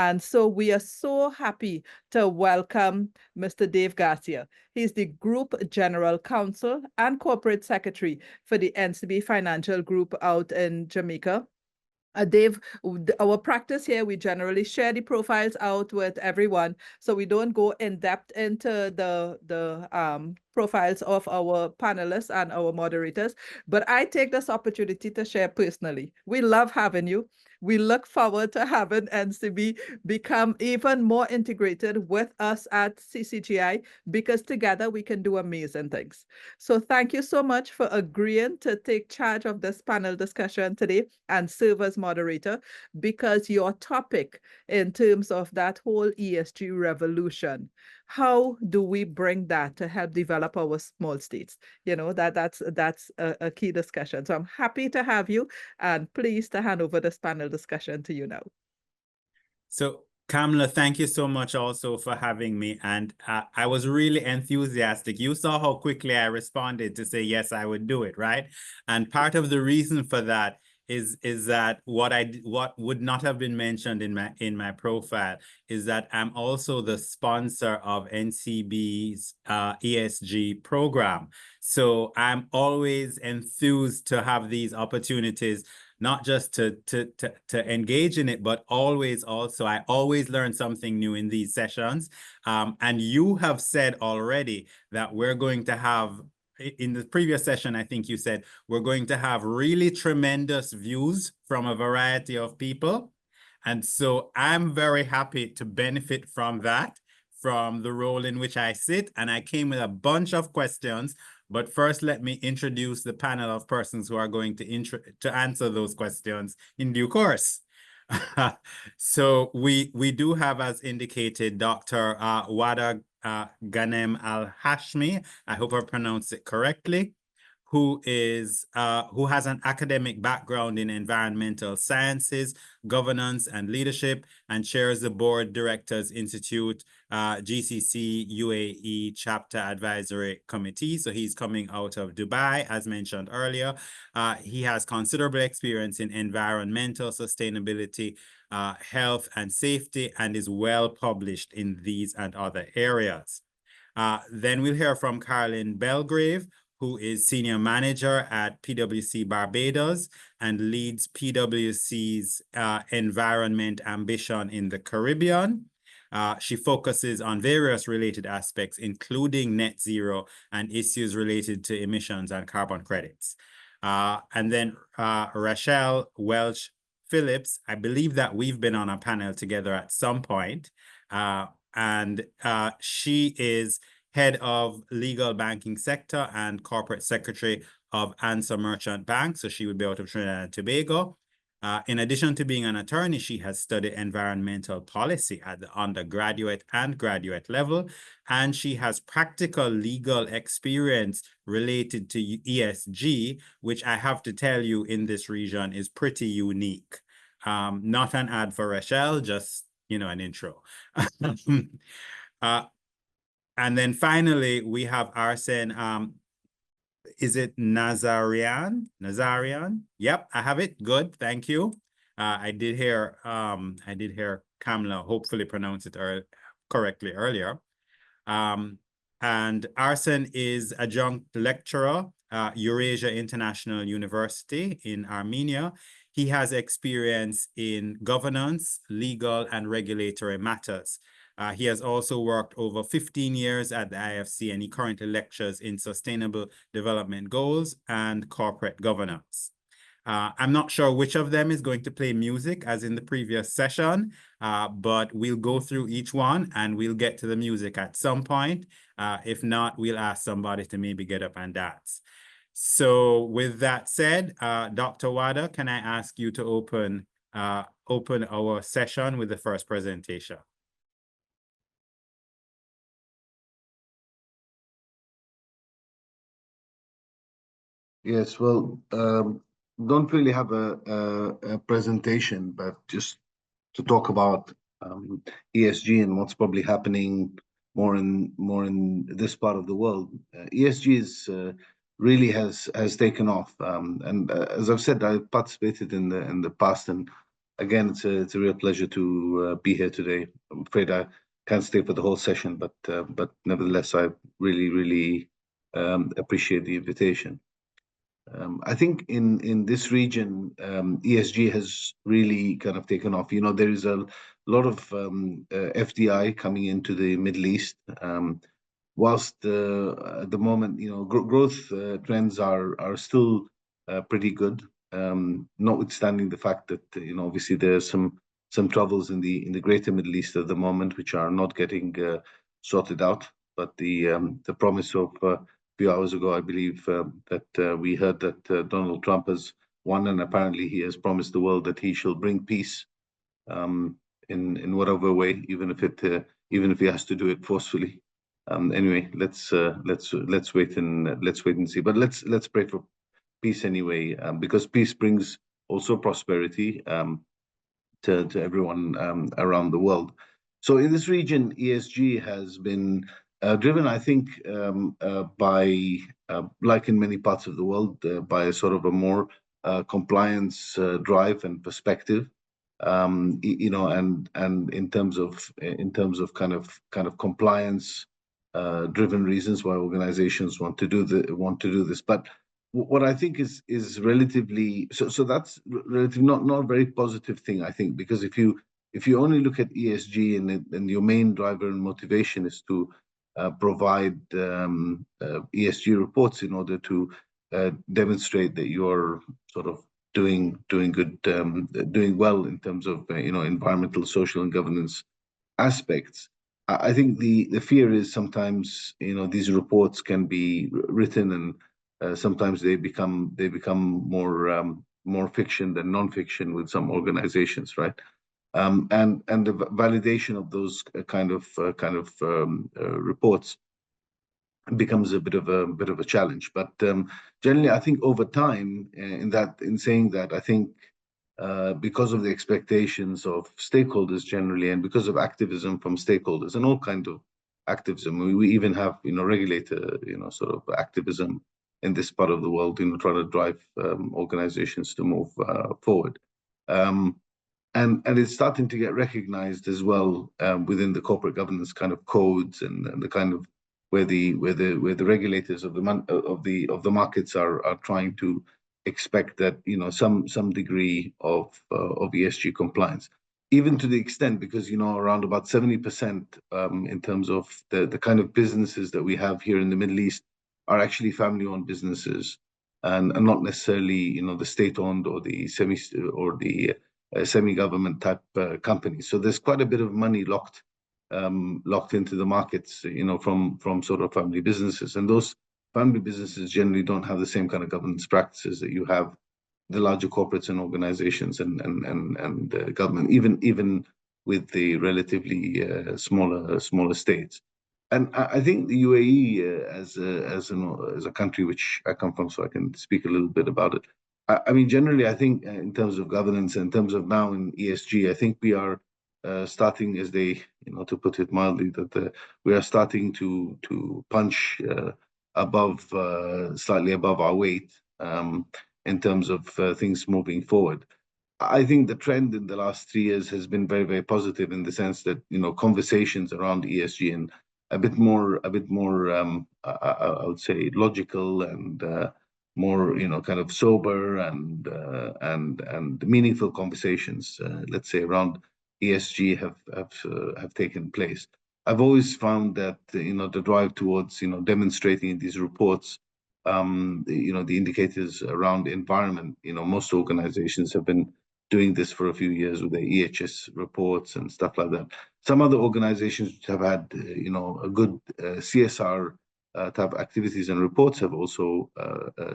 And so we are so happy to welcome Mr. Dave Garcia. He's the Group General Counsel and Corporate Secretary for the NCB Financial Group out in Jamaica. Dave, our practice here, we generally share the profiles out with everyone, so we don't go in depth into the profiles of our panelists and our moderators. But I take this opportunity to share personally. We love having you. We look forward to having NCB become even more integrated with us at CCGI, because together we can do amazing things. So thank you so much for agreeing to take charge of this panel discussion today and serve as moderator, because your topic in terms of that whole ESG revolution, how do we bring that to help develop our small states? You know, that's a key discussion. So I'm happy to have you and pleased to hand over this panel discussion to you now. So Kamla, thank you so much also for having me. And I was really enthusiastic. You saw how quickly I responded to say, yes, I would do it, right? And part of the reason for that is that what would not have been mentioned in my profile is that I'm also the sponsor of NCB's ESG program. So I'm always enthused to have these opportunities, not just to engage in it, but always also, I always learn something new in these sessions. And you have said already that we're going to have, in the previous session, I think you said, we're going to have really tremendous views from a variety of people. And so I'm very happy to benefit from that, from the role in which I sit. And I came with a bunch of questions. But first, let me introduce the panel of persons who are going to answer those questions in due course. So we do have, as indicated, Dr. Wadda Ghanem Al-Hashmi, I hope I pronounced it correctly, who has an academic background in environmental sciences, governance, and leadership, and chairs the Board Directors Institute, GCC UAE Chapter Advisory Committee. So he's coming out of Dubai, as mentioned earlier. He has considerable experience in environmental sustainability, health and safety, and is well published in these and other areas. Then we'll hear from Caroline Belgrave, who is Senior Manager at PwC Barbados and leads PwC's environment ambition in the Caribbean. She focuses on various related aspects, including net zero and issues related to emissions and carbon credits. And then Rachel Welch-Phillips, I believe that we've been on a panel together at some point, and she is Head of Legal Banking Sector and Corporate Secretary of Ansa Merchant Bank. So she would be out of Trinidad and Tobago. In addition to being an attorney, she has studied environmental policy at the undergraduate and graduate level. And she has practical legal experience related to ESG, which I have to tell you in this region is pretty unique. Not an ad for Rachel, just, you know, an intro. And then finally, we have Arsen. Is it Nazaryan? Nazaryan? Yep, I have it. Good, thank you. I did hear Kamla hopefully pronounce it correctly earlier. And Arsen is adjunct lecturer, Eurasia International University in Armenia. He has experience in governance, legal, and regulatory matters. He has also worked over 15 years at the IFC, and he currently lectures in sustainable development goals and corporate governance. I'm not sure which of them is going to play music as in the previous session, but we'll go through each one and we'll get to the music at some point. If not, we'll ask somebody to maybe get up and dance. So with that said, Dr. Wadda, can I ask you to open our session with the first presentation? Yes, well, don't really have a presentation, but just to talk about ESG and what's probably happening more in this part of the world. ESG is really has taken off, and as I've said, I participated in the past in again, it's a real pleasure to be here today. I'm afraid I can't stay for the whole session, but nevertheless, I really appreciate the invitation. I think in this region, ESG has really kind of taken off. You know, there is a lot of FDI coming into the Middle East. Whilst at the moment, you know, growth trends are still pretty good, notwithstanding the fact that you know, obviously there's some troubles in the Greater Middle East at the moment, which are not getting sorted out. But the promise of few hours ago, I believe that we heard that Donald Trump has won, and apparently he has promised the world that he shall bring peace in whatever way, even if he has to do it forcefully. Anyway, let's wait and see. But let's pray for peace anyway, because peace brings also prosperity to everyone around the world. So in this region, ESG has been driven, I think, by, like in many parts of the world, by a sort of a more compliance drive and perspective. You know, and in terms of kind of compliance driven reasons why organizations want to do this. But what I think is relatively so that's relatively not a very positive thing, I think, because if you only look at ESG and your main driver and motivation is to provide ESG reports in order to demonstrate that you're sort of doing good, doing well in terms of you know, environmental, social, and governance aspects. I think the fear is sometimes, you know, these reports can be written and sometimes they become more fiction than non-fiction with some organizations, right? And the validation of those kind of reports becomes a bit of a challenge. But generally, I think over time, in saying that, I think because of the expectations of stakeholders generally, and because of activism from stakeholders and all kinds of activism, we even have, you know, regulator, you know, sort of activism in this part of the world, you know, trying to drive organizations to move forward. And it's starting to get recognized as well within the corporate governance kind of codes and the kind of where the regulators of the markets are trying to expect that, you know, some degree of ESG compliance, even to the extent, because, you know, around about 70% in terms of the kind of businesses that we have here in the Middle East are actually family-owned businesses and not necessarily, you know, the state-owned or the semi-government type companies. So there's quite a bit of money locked into the markets, you know, from sort of family businesses, and those family businesses generally don't have the same kind of governance practices that you have the larger corporates and organizations and government, even with the relatively smaller states. And I think the UAE as a country which I come from, so I can speak a little bit about it. I mean, generally, I think in terms of governance, in terms of now in ESG, I think we are starting, as they, you know, to put it mildly, that we are starting to punch slightly above our weight in terms of things moving forward. I think the trend in the last 3 years has been very, very positive in the sense that, you know, conversations around ESG and a bit more I would say logical and more, you know, kind of sober and meaningful conversations, let's say, around ESG have taken place. I've always found that, you know, the drive towards, you know, demonstrating in these reports, you know, the indicators around environment, you know, most organizations have been doing this for a few years with their EHS reports and stuff like that. Some other organizations which have had, you know, a good CSR type activities and reports have also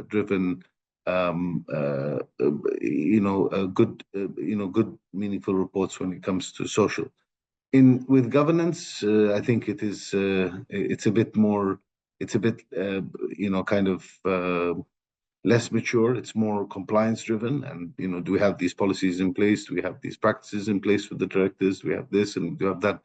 driven, you know, good meaningful reports when it comes to social. With governance, I think it's a bit, you know, kind of less mature. It's more compliance driven, and, you know, do we have these policies in place? Do we have these practices in place for the directors? Do we have this and do we have that?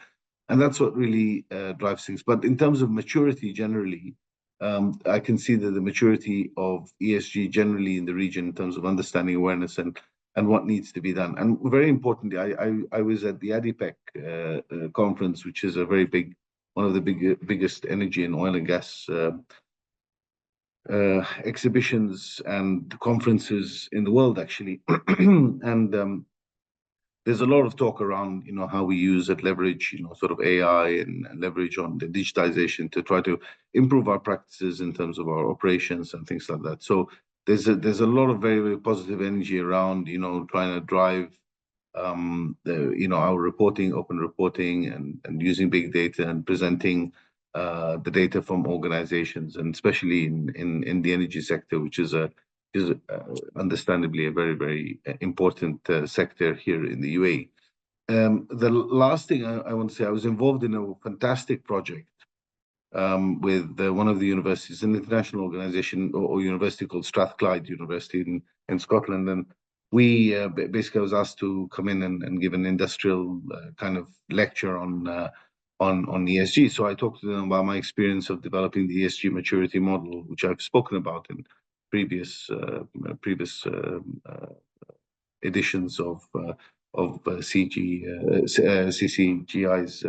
And that's what really drives things. But in terms of maturity, generally, I can see that the maturity of ESG generally in the region, in terms of understanding, awareness, and what needs to be done. And very importantly, I was at the ADIPEC conference, which is a very big, one of the biggest energy and oil and gas exhibitions and conferences in the world, actually. And there's a lot of talk around, how we use and leverage, sort of AI and leverage on the digitization to try to improve our practices in terms of our operations and things like that. So there's a lot of very, very positive energy around, trying to drive our reporting, open reporting, and using big data and presenting the data from organizations, and especially in the energy sector, which is understandably a very, very important sector here in the UAE. The last thing I want to say, I was involved in a fantastic project with one of the universities, an international organization or university called Strathclyde University in Scotland. And we basically, I was asked to come in and give an industrial kind of lecture on ESG. So I talked to them about my experience of developing the ESG maturity model, which I've spoken about in previous editions of CCGI's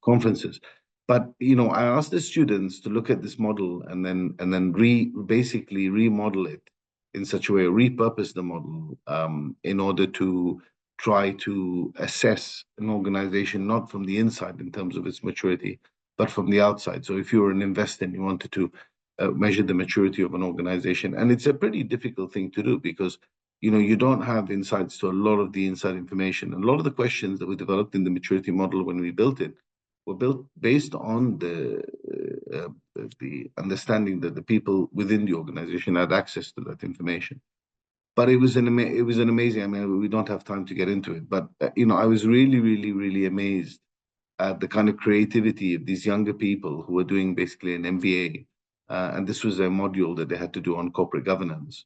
conferences. But I asked the students to look at this model and then basically remodel it in such a way, repurpose the model in order to try to assess an organization not from the inside in terms of its maturity, but from the outside. So if you were an investor and you wanted to measure the maturity of an organization, and it's a pretty difficult thing to do because you don't have insights to a lot of the inside information. And a lot of the questions that we developed in the maturity model when we built it were built based on the understanding that the people within the organization had access to that information. But it was an amazing. I mean, we don't have time to get into it, but I was really, really, really amazed at the kind of creativity of these younger people who were doing basically an MBA, and this was a module that they had to do on corporate governance,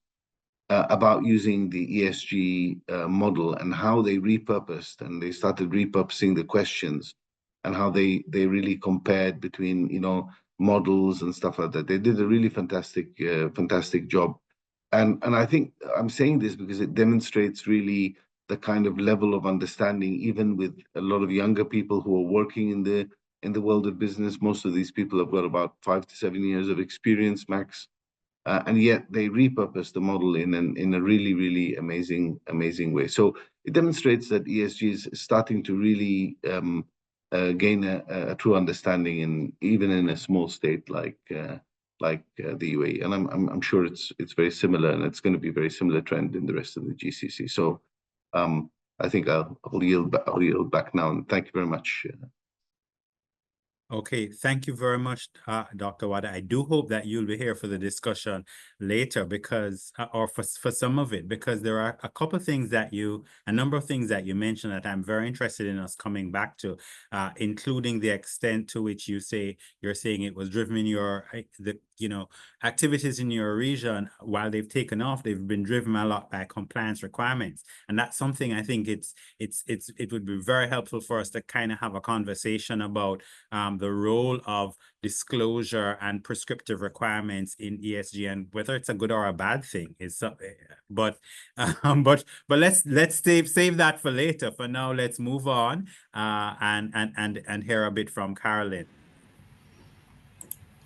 about using the ESG model and how they repurposed, and they started repurposing the questions and how they really compared between models and stuff like that. They did a really fantastic job. And I think I'm saying this because it demonstrates really the kind of level of understanding, even with a lot of younger people who are working in the world of business. Most of these people have got about 5 to 7 years of experience max, and yet they repurpose the model in a really, really amazing way. So it demonstrates that ESG is starting to really gain a true understanding even in a small state like the UAE, and I'm sure it's very similar, and it's going to be a very similar trend in the rest of the GCC. So I think I'll yield back now, and thank you very much. Okay, thank you very much, Dr. Wadda. I do hope that you'll be here for the discussion later, because, or for some of it, because there are a number of things that you mentioned that I'm very interested in us coming back to, including the extent to which you're saying it was driven in activities in your region. While they've taken off, they've been driven a lot by compliance requirements, and that's something I think it would be very helpful for us to kind of have a conversation about. The role of disclosure and prescriptive requirements in ESG, and whether it's a good or a bad thing is. But let's save that for later. For now, let's move on and hear a bit from Carolyn.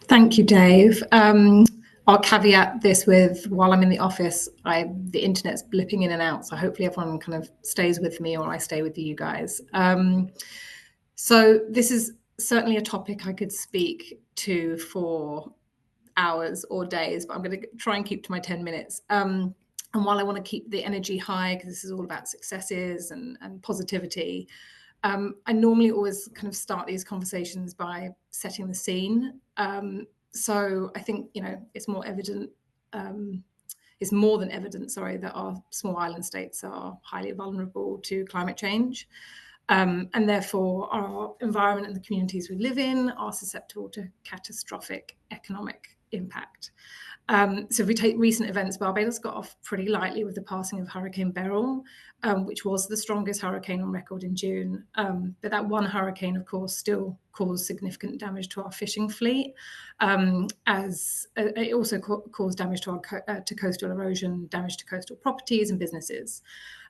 Thank you, Dave. I'll caveat this with, while I'm in the office, the internet's blipping in and out, so hopefully everyone kind of stays with me, or I stay with you guys. So this is certainly a topic I could speak to for hours or days, but I'm going to try and keep to my 10 minutes. And while I want to keep the energy high, because this is all about successes and positivity, I normally always kind of start these conversations by setting the scene. So I think, it's more evident, it's more than evident, that our small island states are highly vulnerable to climate change. And therefore our environment and the communities we live in are susceptible to catastrophic economic impact. So if we take recent events, Barbados got off pretty lightly with the passing of Hurricane Beryl, which was the strongest hurricane on record in June. But that one hurricane, of course, still caused significant damage to our fishing fleet, as it also caused damage to coastal erosion, damage to coastal properties and businesses.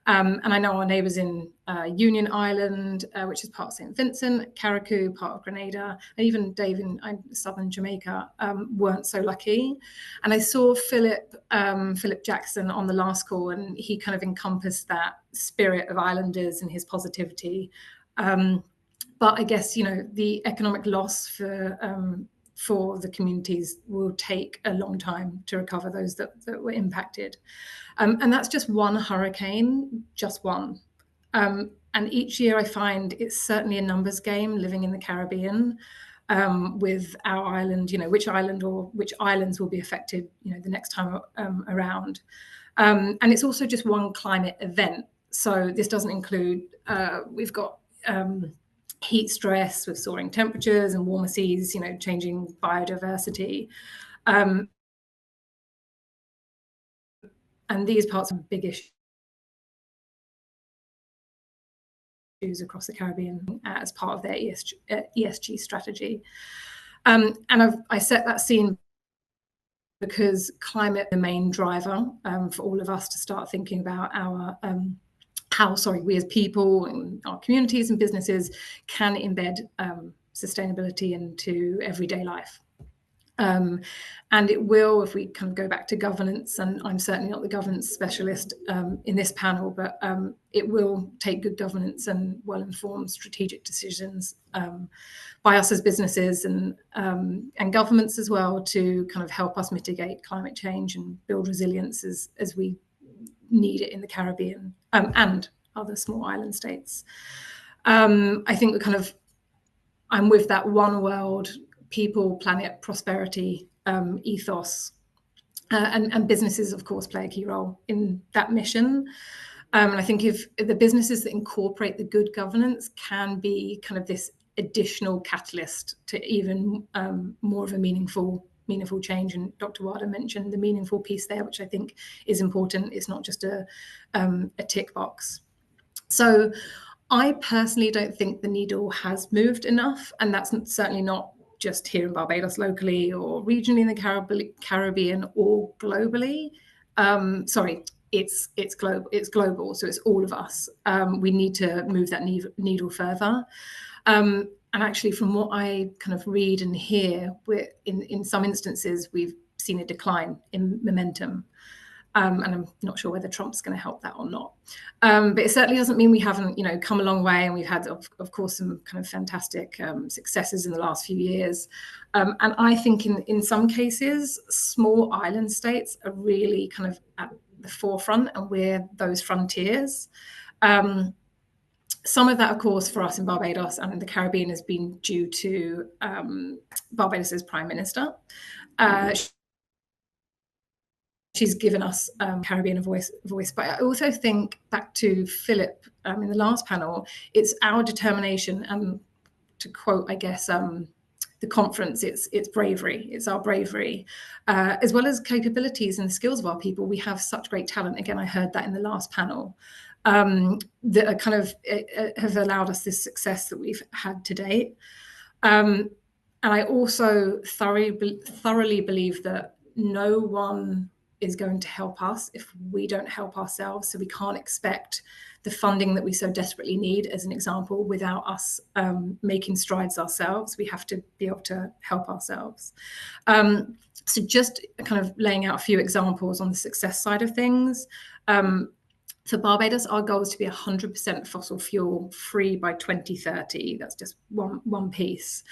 And I know our neighbours in Union Island, which is part of St. Vincent, Carriacou, part of Grenada, and even Dave in southern Jamaica weren't so lucky. And I saw Philip Jackson on the last call, and he kind of encompassed that spirit of islanders and his positivity. But I guess, you know, the economic loss for the communities will take a long time to recover, those that were impacted. And that's just one hurricane, just one. And each year I find it's certainly a numbers game living in the Caribbean with our island, you know, which island or which islands will be affected, you know, the next time around. And it's also just one climate event. So this doesn't include, we've got heat stress with soaring temperatures and warmer seas, you know, changing biodiversity. And these parts are big issues across the Caribbean as part of their ESG strategy. And I set that scene because climate is the main driver for all of us to start thinking about our how we as people and our communities and businesses can embed sustainability into everyday life. And it will, if we kind of go back to governance, and I'm certainly not the governance specialist in this panel, but it will take good governance and well-informed strategic decisions by us as businesses and governments as well to kind of help us mitigate climate change and build resilience as we need it in the Caribbean and other small island states. I think I'm with that one world, people, planet, prosperity ethos, and businesses, of course, play a key role in that mission. And I think if the businesses that incorporate the good governance can be kind of this additional catalyst to even more of a meaningful change. And Dr. Wadda mentioned the meaningful piece there, which I think is important. It's not just a tick box. So I personally don't think the needle has moved enough, and that's certainly not just here in Barbados locally or regionally in the Caribbean or globally. It's global, so it's all of us. We need to move that needle further. And actually, from what I kind of read and hear, in some instances, we've seen a decline in momentum. And I'm not sure whether Trump's going to help that or not. But it certainly doesn't mean we haven't, come a long way. And we've had, of course, some kind of fantastic successes in the last few years. And I think in some cases, small island states are really kind of at the forefront, and we're those frontiers. Some of that, of course, for us in Barbados and in the Caribbean has been due to Barbados's Prime Minister. She's given us Caribbean a voice. But I also think, back to Philip in the last panel, it's our determination, and to quote, I guess, the conference, it's bravery. It's our bravery, as well as capabilities and the skills of our people. We have such great talent. Again, I heard that in the last panel, that are kind of have allowed us this success that we've had to date. And I also thoroughly believe that no one is going to help us if we don't help ourselves. So we can't expect the funding that we so desperately need, as an example, without us making strides ourselves. We have to be able to help ourselves. So just kind of laying out a few examples on the success side of things. For Barbados, our goal is to be 100% fossil fuel free by 2030. That's just one piece,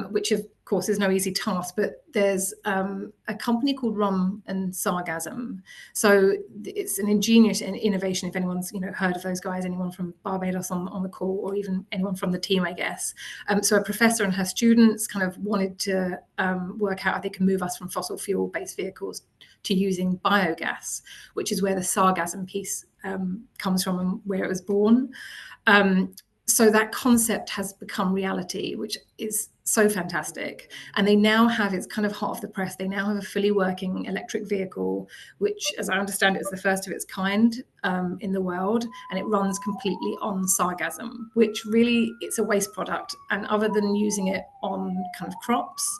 which of course is no easy task, but there's a company called Rum and Sargassum. So it's an ingenious innovation, if anyone's heard of those guys, anyone from Barbados on the call, or even anyone from the team, I guess. So a professor and her students kind of wanted to work out how they can move us from fossil fuel-based vehicles to using biogas, which is where the sargassum piece comes from and where it was born. So that concept has become reality, which is so fantastic. And they now have, it's kind of hot off the press, they now have a fully working electric vehicle, which, as I understand it, is the first of its kind in the world. And it runs completely on sargassum, which really, it's a waste product. And other than using it on kind of crops,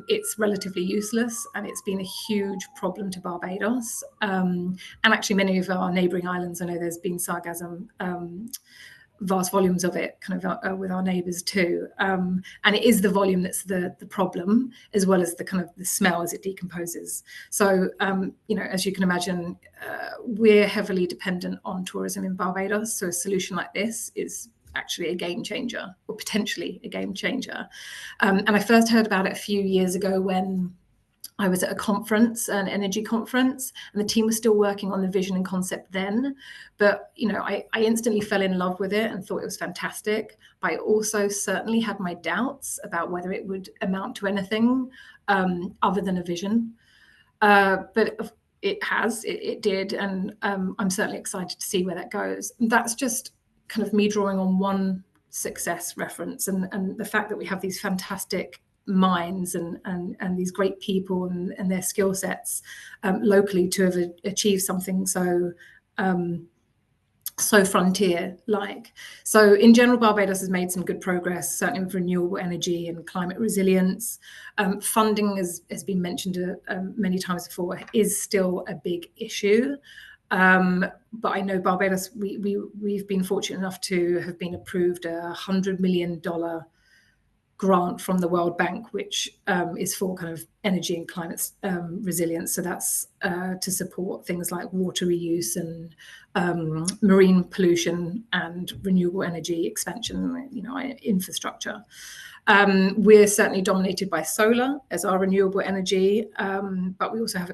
it's relatively useless, and it's been a huge problem to Barbados. And actually many of our neighbouring islands, I know there's been sargassum, vast volumes of it kind of with our neighbours too. And it is the volume that's the problem, as well as the kind of the smell as it decomposes. So, you know, as you can imagine, we're heavily dependent on tourism in Barbados. So a solution like this is actually a game changer, or potentially a game changer. And I first heard about it a few years ago when I was at a conference, an energy conference, and the team was still working on the vision and concept then. But, you know, I instantly fell in love with it and thought it was fantastic. But I also certainly had my doubts about whether it would amount to anything other than a vision. But it did. And I'm certainly excited to see where that goes. And that's just kind of me drawing on one success reference, and the fact that we have these fantastic minds and these great people and their skill sets locally to have achieved something so frontier-like. So in general, Barbados has made some good progress, certainly with renewable energy and climate resilience. Funding, has been mentioned many times before, is still a big issue. But I know Barbados, we've been fortunate enough to have been approved a $100 million grant from the World Bank, which is for kind of energy and climate resilience. So that's to support things like water reuse and marine pollution and renewable energy expansion, you know, infrastructure. We're certainly dominated by solar as our renewable energy, but we also have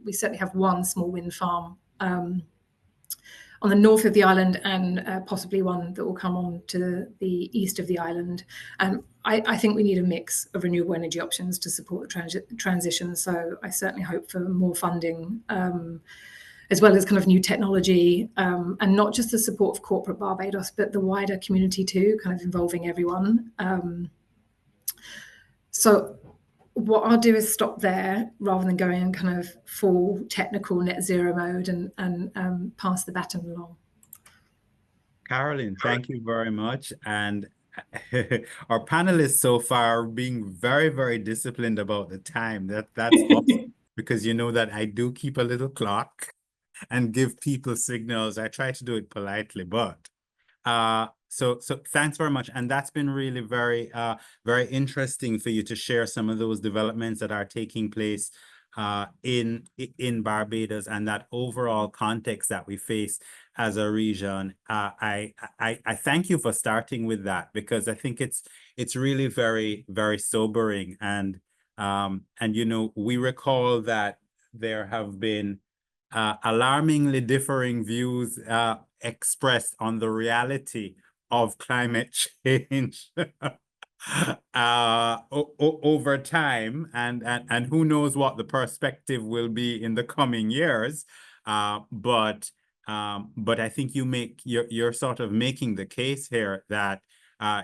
we certainly have one small wind farm on the north of the island, and possibly one that will come on to the east of the island. I think we need a mix of renewable energy options to support the transition. So I certainly hope for more funding, as well as kind of new technology, and not just the support of corporate Barbados, but the wider community too, kind of involving everyone. So what I'll do is stop there rather than going in kind of full technical net zero mode and pass the baton along. Caroline, thank you very much. And our panelists so far are being very, very disciplined about the time. That's awesome, because you know that I do keep a little clock and give people signals. I try to do it politely, but so thanks very much. And that's been really very, very interesting for you to share some of those developments that are taking place in Barbados, and that overall context that we face as a region. I thank you for starting with that, because I think it's really very, very sobering. And you know, we recall that there have been alarmingly differing views expressed on the reality of climate change over time, and who knows what the perspective will be in the coming years. But I think you're sort of making the case here that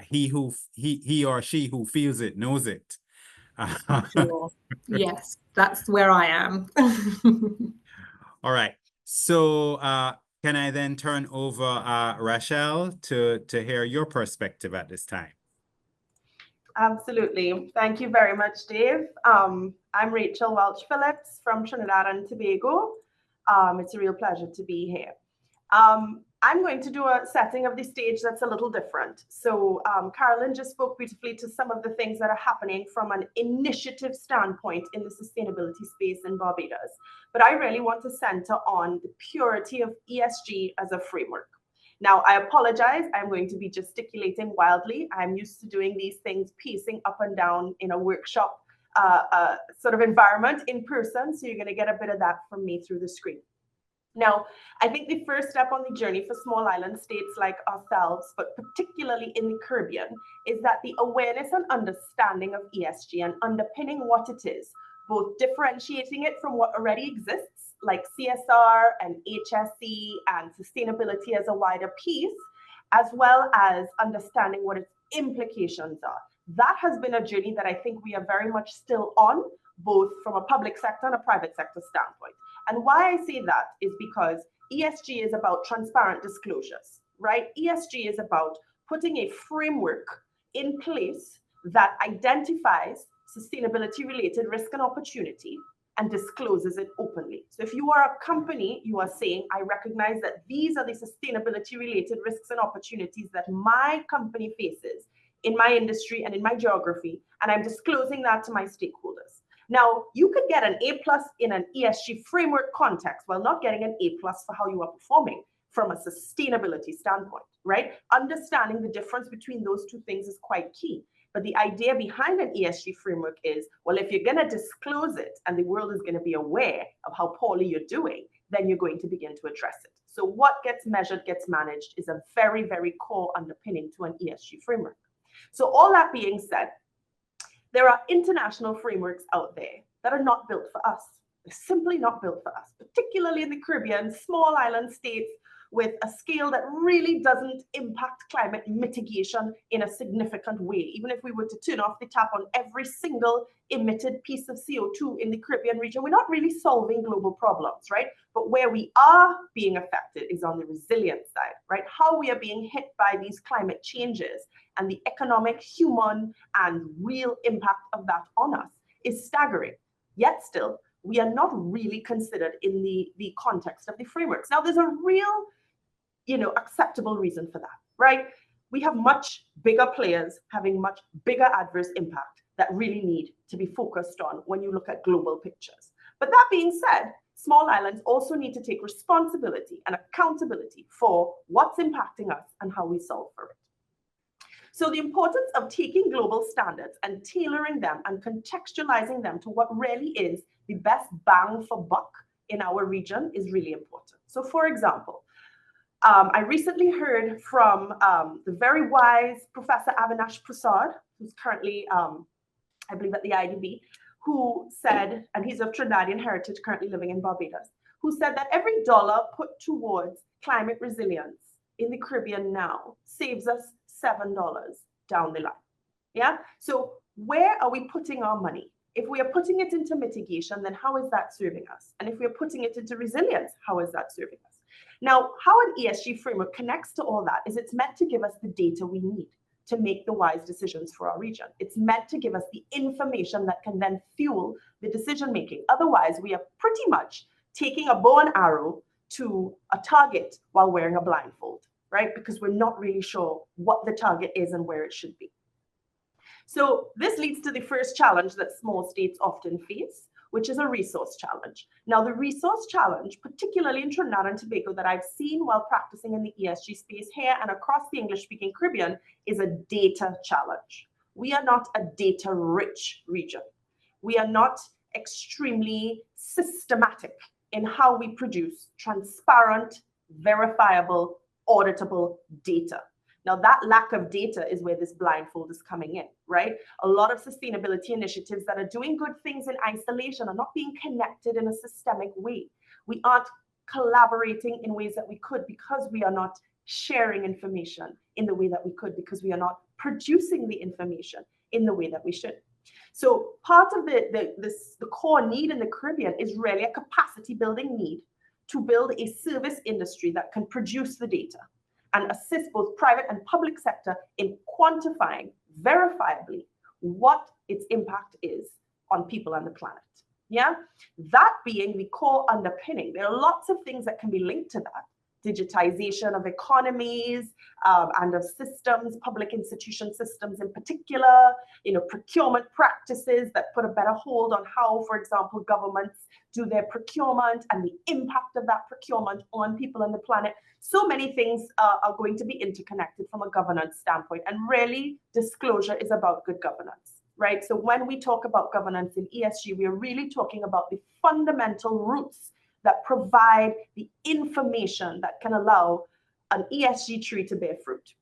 he or she who feels it knows it. Sure. Yes, that's where I am. All right. So can I then turn over Rachel to hear your perspective at this time? Absolutely. Thank you very much, Dave. I'm Rachel Welch-Phillips from Trinidad and Tobago. It's a real pleasure to be here. I'm going to do a setting of the stage that's a little different. So Carolyn just spoke beautifully to some of the things that are happening from an initiative standpoint in the sustainability space in Barbados. But I really want to center on the purity of ESG as a framework. Now, I apologize. I'm going to be gesticulating wildly. I'm used to doing these things, pacing up and down in a workshop sort of environment in person. So you're going to get a bit of that from me through the screen. Now, I think the first step on the journey for small island states like ourselves, but particularly in the Caribbean, is that the awareness and understanding of ESG and underpinning what it is, both differentiating it from what already exists, like CSR and HSE and sustainability as a wider piece, as well as understanding what its implications are. That has been a journey that I think we are very much still on, both from a public sector and a private sector standpoint. And why I say that is because ESG is about transparent disclosures, right? ESG is about putting a framework in place that identifies sustainability-related risk and opportunity and discloses it openly. So if you are a company, you are saying, I recognize that these are the sustainability-related risks and opportunities that my company faces in my industry and in my geography, and I'm disclosing that to my stakeholders. Now, you could get an A+ in an ESG framework context while not getting an A+ for how you are performing from a sustainability standpoint, right? Understanding the difference between those two things is quite key. But the idea behind an ESG framework is, well, if you're going to disclose it and the world is going to be aware of how poorly you're doing, then you're going to begin to address it. So what gets measured gets managed is a very, very core underpinning to an ESG framework. So all that being said, there are international frameworks out there that are not built for us. They're simply not built for us, particularly in the Caribbean, small island states with a scale that really doesn't impact climate mitigation in a significant way. Even if we were to turn off the tap on every single emitted piece of CO2 in the Caribbean region, we're not really solving global problems, right? But where we are being affected is on the resilience side, right? How we are being hit by these climate changes and the economic, human, and real impact of that on us is staggering. Yet still, we are not really considered in the context of the frameworks. Now, there's a real acceptable reason for that, right? We have much bigger players having much bigger adverse impact that really need to be focused on when you look at global pictures. But that being said, small islands also need to take responsibility and accountability for what's impacting us and how we solve for it. So the importance of taking global standards and tailoring them and contextualizing them to what really is the best bang for buck in our region is really important. So for example, I recently heard from the very wise Professor Avinash Prasad, who's currently, I believe, at the IDB, who said, and he's of Trinidadian heritage, currently living in Barbados, who said that every dollar put towards climate resilience in the Caribbean now saves us $7 down the line. Yeah. So where are we putting our money? If we are putting it into mitigation, then how is that serving us? And if we are putting it into resilience, how is that serving us? Now, how an ESG framework connects to all that is it's meant to give us the data we need to make the wise decisions for our region. It's meant to give us the information that can then fuel the decision making. Otherwise, we are pretty much taking a bow and arrow to a target while wearing a blindfold, right? Because we're not really sure what the target is and where it should be. So this leads to the first challenge that small states often face, which is a resource challenge. Now, the resource challenge, particularly in Trinidad and Tobago, that I've seen while practicing in the ESG space here and across the English-speaking Caribbean is a data challenge. We are not a data-rich region. We are not extremely systematic in how we produce transparent, verifiable, auditable data. Now, that lack of data is where this blindfold is coming in, right? A lot of sustainability initiatives that are doing good things in isolation are not being connected in a systemic way. We aren't collaborating in ways that we could because we are not sharing information in the way that we could, because we are not producing the information in the way that we should. So part of the core need in the Caribbean is really a capacity building need to build a service industry that can produce the data and assist both private and public sector in quantifying verifiably what its impact is on people and the planet. Yeah, that being the core underpinning. There are lots of things that can be linked to that. Digitization of economies and of systems, public institution systems in particular, procurement practices that put a better hold on how, for example, governments do their procurement and the impact of that procurement on people and the planet. So many things are going to be interconnected from a governance standpoint, and really disclosure is about good governance, right? So when we talk about governance in ESG, we are really talking about the fundamental roots that provide the information that can allow an ESG tree to bear fruit.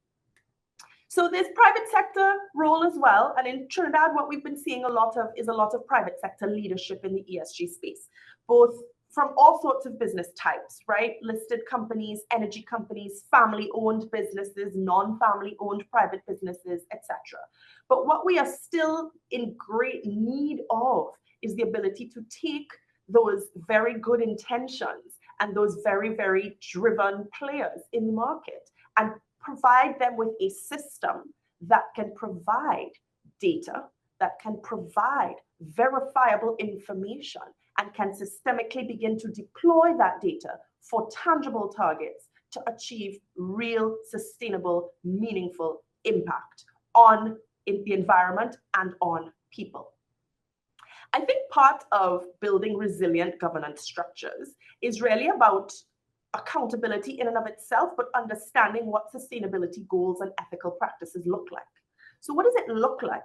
So there's private sector role as well. And in Trinidad, what we've been seeing a lot of is a lot of private sector leadership in the ESG space, both from all sorts of business types, right? Listed companies, energy companies, family-owned businesses, non-family-owned private businesses, etc. But what we are still in great need of is the ability to take those very good intentions and those very, very driven players in the market and provide them with a system that can provide data that can provide verifiable information and can systemically begin to deploy that data for tangible targets to achieve real, sustainable, meaningful impact on the environment and on people. I think part of building resilient governance structures is really about accountability in and of itself, but understanding what sustainability goals and ethical practices look like. So what does it look like?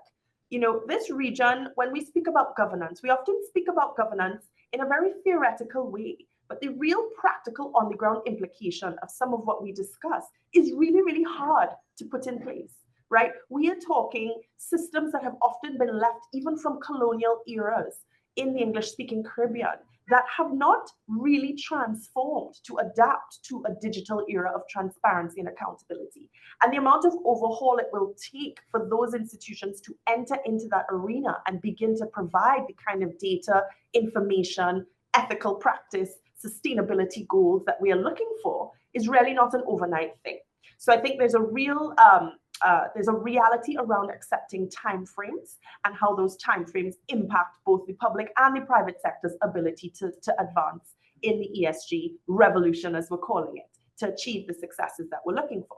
You know, this region, when we speak about governance, we often speak about governance in a very theoretical way, but the real practical on the ground implication of some of what we discuss is really, really hard to put in place, right? We are talking systems that have often been left even from colonial eras in the English-speaking Caribbean that have not really transformed to adapt to a digital era of transparency and accountability. And the amount of overhaul it will take for those institutions to enter into that arena and begin to provide the kind of data, information, ethical practice, sustainability goals that we are looking for is really not an overnight thing. So I think there's a real there's a reality around accepting timeframes and how those timeframes impact both the public and the private sector's ability to advance in the ESG revolution, as we're calling it, to achieve the successes that we're looking for.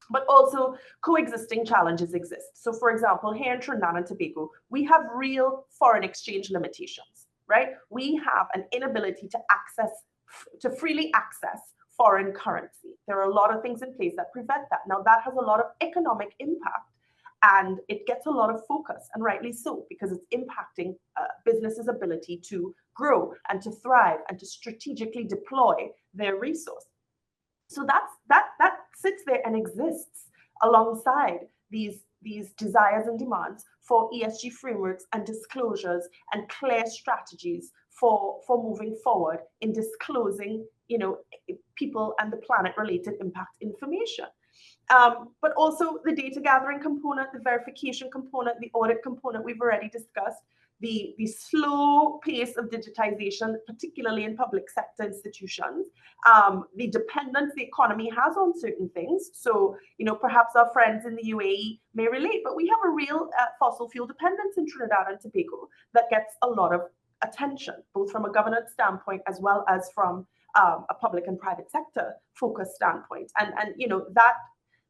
But also coexisting challenges exist. So for example, here in Trinidad and Tobago, we have real foreign exchange limitations, right? We have an inability to freely access foreign currency. There are a lot of things in place that prevent that. Now that has a lot of economic impact and it gets a lot of focus, and rightly so, because it's impacting businesses' ability to grow and to thrive and to strategically deploy their resource. So that sits there and exists alongside these desires and demands for ESG frameworks and disclosures and clear strategies for moving forward in disclosing, you know, people and the planet related impact information. But also the data gathering component, the verification component, the audit component we've already discussed, the slow pace of digitization, particularly in public sector institutions, the dependence the economy has on certain things. So, you know, perhaps our friends in the UAE may relate, but we have a real fossil fuel dependence in Trinidad and Tobago that gets a lot of attention, both from a governance standpoint as well as from a public and private sector focused standpoint. And you know, that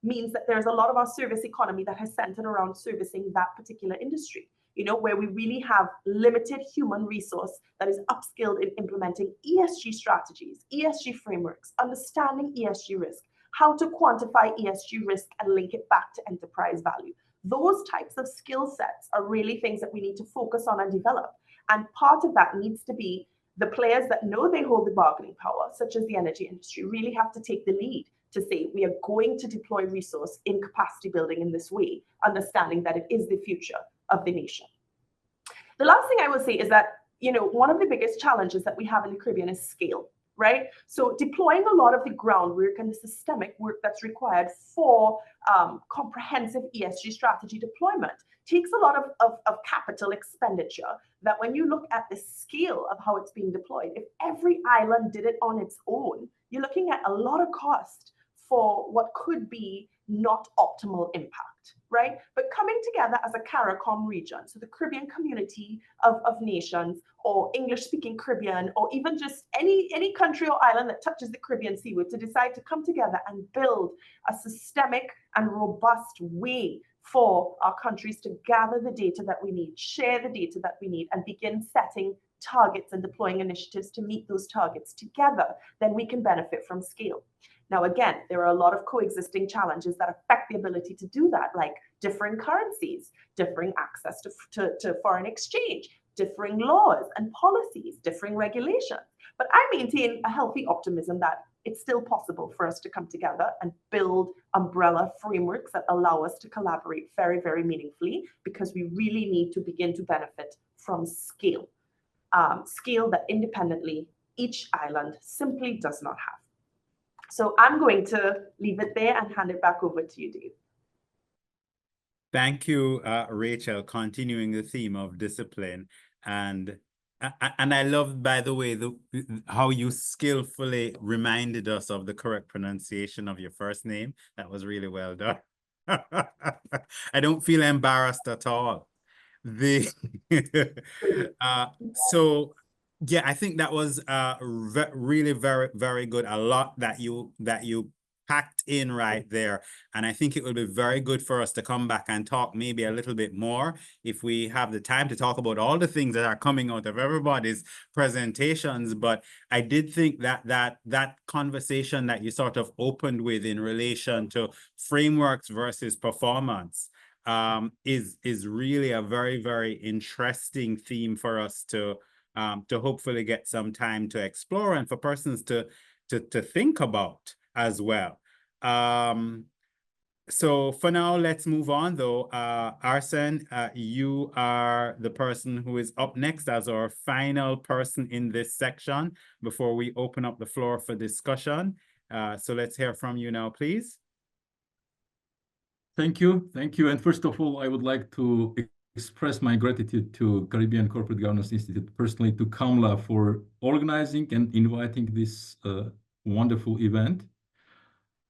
means that there's a lot of our service economy that has centered around servicing that particular industry, you know, where we really have limited human resource that is upskilled in implementing ESG strategies, ESG frameworks, understanding ESG risk, how to quantify ESG risk and link it back to enterprise value. Those types of skill sets are really things that we need to focus on and develop. And part of that needs to be the players that know they hold the bargaining power, such as the energy industry, really have to take the lead to say, we are going to deploy resource in capacity building in this way, understanding that it is the future of the nation. The last thing I will say is that, you know, one of the biggest challenges that we have in the Caribbean is scale, right? So deploying a lot of the groundwork and the systemic work that's required for comprehensive ESG strategy deployment takes a lot of capital expenditure that when you look at the scale of how it's being deployed, if every island did it on its own, you're looking at a lot of cost for what could be not optimal impact, right? But coming together as a CARICOM region, so the Caribbean community of nations, or English-speaking Caribbean, or even just any country or island that touches the Caribbean Sea, to decide to come together and build a systemic and robust way for our countries to gather the data that we need, share the data that we need, and begin setting targets and deploying initiatives to meet those targets together, then we can benefit from scale. Now, again, there are a lot of coexisting challenges that affect the ability to do that, like differing currencies, differing access to foreign exchange, differing laws and policies, differing regulations. But I maintain a healthy optimism that it's still possible for us to come together and build umbrella frameworks that allow us to collaborate very, very meaningfully, because we really need to begin to benefit from scale, scale that independently each island simply does not have. So I'm going to leave it there and hand it back over to you, Dave. Thank you, Rachel, continuing the theme of discipline. And I love, by the way, how you skillfully reminded us of the correct pronunciation of your first name. That was really well done. I don't feel embarrassed at all. The so yeah, I think that was really very good. A lot that you packed in right there, and I think it will be very good for us to come back and talk maybe a little bit more if we have the time to talk about all the things that are coming out of everybody's presentations. But I did think that conversation that you sort of opened with in relation to frameworks versus performance is really a very interesting theme for us to hopefully get some time to explore and for persons to think about as well. So for now, let's move on though. Arsen, you are the person who is up next as our final person in this section before we open up the floor for discussion. So let's hear from you now, please. Thank you. And first of all, I would like to express my gratitude to Caribbean Corporate Governance Institute, personally to Kamla for organizing and inviting this wonderful event.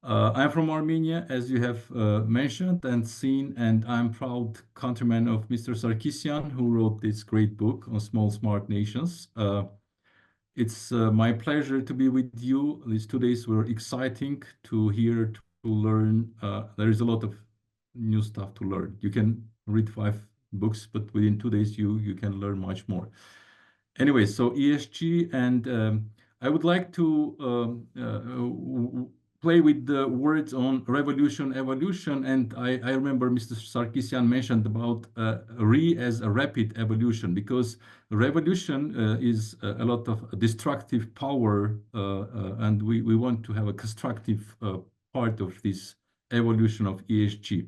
I'm from Armenia, as you have mentioned and seen, and I'm proud countryman of Mr. Sarkisian, who wrote this great book on small, smart nations. It's my pleasure to be with you. These 2 days were exciting to hear, to learn. There is a lot of new stuff to learn. You can read 5 books, but within 2 days, you can learn much more. Anyway, so ESG, and I would like to play with the words on revolution, evolution, and I remember Mr. Sarkisian mentioned about as a rapid evolution, because revolution is a lot of destructive power, and we want to have a constructive part of this evolution of ESG.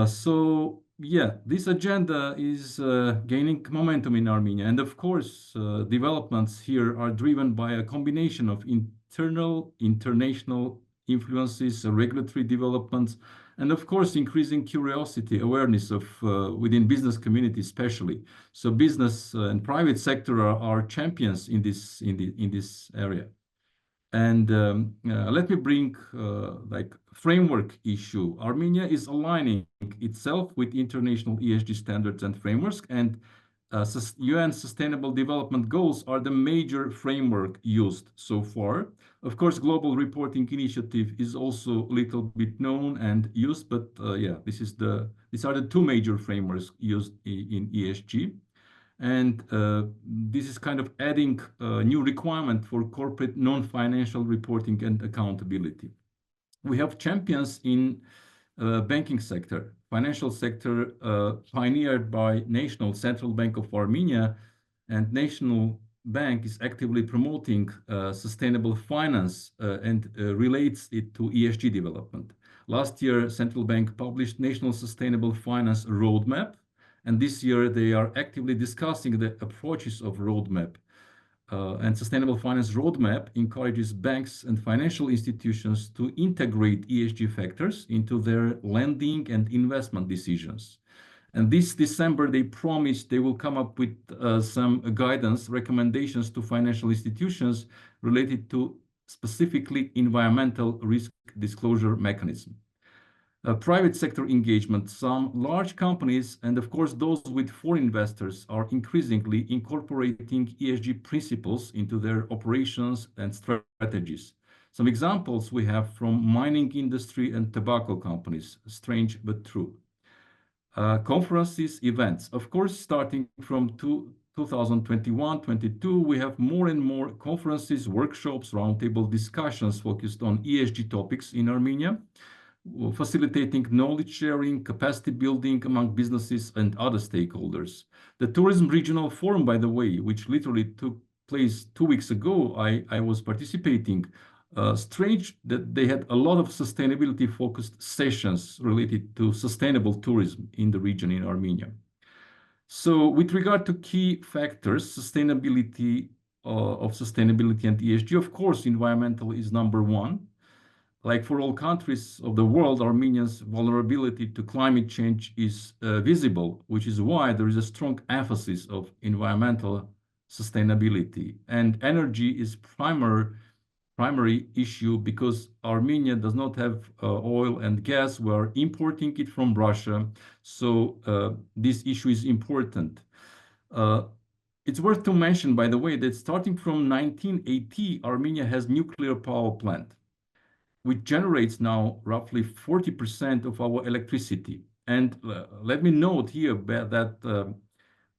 So yeah, this agenda is gaining momentum in Armenia, and of course, developments here are driven by a combination of internal, international influences, regulatory developments, and of course, increasing curiosity, awareness of within business community, especially. So business and private sector are champions in this area. And let me bring like framework issue. Armenia is aligning itself with international ESG standards and frameworks, and UN Sustainable Development Goals are the major framework used so far. Of course, Global Reporting Initiative is also a little bit known and used, but yeah, these are the 2 major frameworks used in ESG. And this is kind of adding a new requirement for corporate non-financial reporting and accountability. We have champions in banking sector, financial sector, pioneered by National Central Bank of Armenia, and National Bank is actively promoting sustainable finance and relates it to ESG development. Last year, Central Bank published National Sustainable Finance Roadmap, and this year they are actively discussing the approaches of roadmap. And Sustainable Finance Roadmap encourages banks and financial institutions to integrate ESG factors into their lending and investment decisions. And this December, they promised they will come up with some guidance, recommendations to financial institutions related to specifically environmental risk disclosure mechanism. Private sector engagement, some large companies, and of course those with foreign investors, are increasingly incorporating ESG principles into their operations and strategies. Some examples we have from mining industry and tobacco companies, strange but true. Conferences, events, of course, starting from 2021-22, we have more and more conferences, workshops, roundtable discussions focused on ESG topics in Armenia, facilitating knowledge sharing, capacity building among businesses and other stakeholders. The Tourism Regional Forum, by the way, which literally took place 2 weeks ago, I was participating. Strange that they had a lot of sustainability-focused sessions related to sustainable tourism in the region in Armenia. So with regard to key factors, sustainability and ESG, of course, environmental is number 1. Like for all countries of the world, Armenia's vulnerability to climate change is visible, which is why there is a strong emphasis of environmental sustainability. And energy is primary issue because Armenia does not have oil and gas. We are importing it from Russia. So this issue is important. It's worth to mention, by the way, that starting from 1980, Armenia has nuclear power plant, which generates now roughly 40% of our electricity. And let me note here that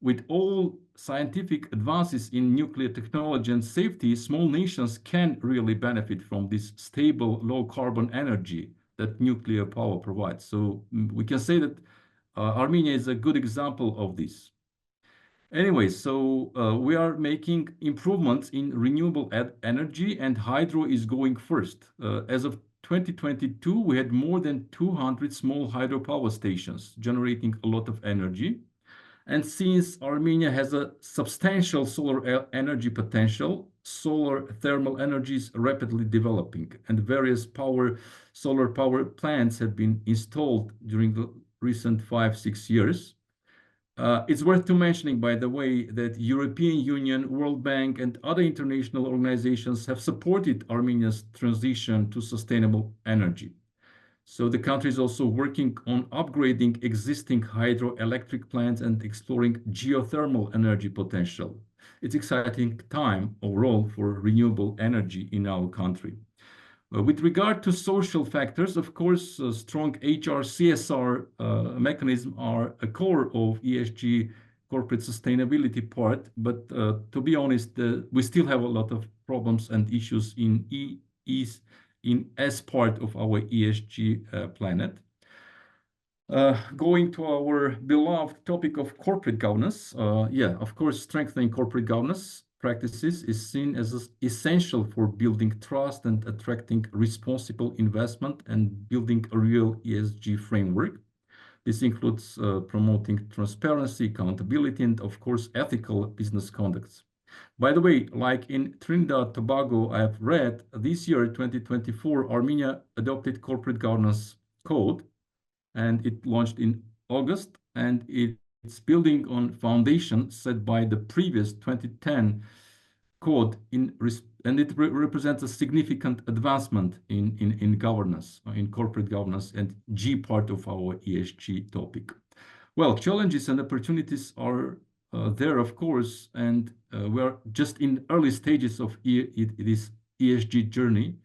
with all scientific advances in nuclear technology and safety, small nations can really benefit from this stable, low-carbon energy that nuclear power provides. So we can say that Armenia is a good example of this. Anyway, so we are making improvements in renewable energy, and hydro is going first. As of 2022, we had more than 200 small hydropower stations generating a lot of energy. And since Armenia has a substantial solar energy potential, solar thermal energy is rapidly developing, and various solar power plants have been installed during the recent 5-6 years. It's worth to mentioning, by the way, that European Union, World Bank, and other international organizations have supported Armenia's transition to sustainable energy. So the country is also working on upgrading existing hydroelectric plants and exploring geothermal energy potential. It's an exciting time overall for renewable energy in our country. With regard to social factors, of course, strong HR CSR mechanisms are a core of ESG corporate sustainability part. But to be honest, we still have a lot of problems and issues as part of our ESG planet. Going to our beloved topic of corporate governance, of course, strengthening corporate governance practices is seen as essential for building trust and attracting responsible investment and building a real ESG framework. This includes promoting transparency, accountability, and of course, ethical business conducts. By the way, like in Trinidad Tobago, I have read this year, 2024, Armenia adopted corporate governance code, and it launched in August, and it's building on foundation set by the previous 2010 code, and it represents a significant advancement in governance, in corporate governance, and G part of our ESG topic. Well, challenges and opportunities are there, of course, and we are just in early stages of this ESG journey.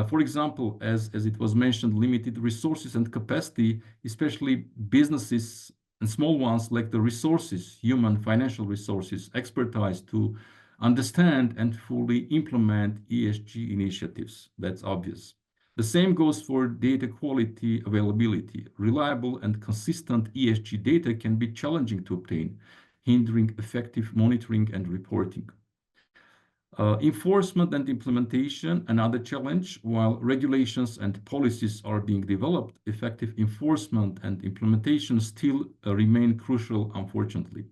For example, as it was mentioned, limited resources and capacity, especially businesses and small ones, lack the resources, human, financial resources, expertise to understand and fully implement ESG initiatives. That's obvious. The same goes for data quality availability. Reliable and consistent ESG data can be challenging to obtain, hindering effective monitoring and reporting. Enforcement and implementation, another challenge. While regulations and policies are being developed, effective enforcement and implementation still remain crucial, unfortunately.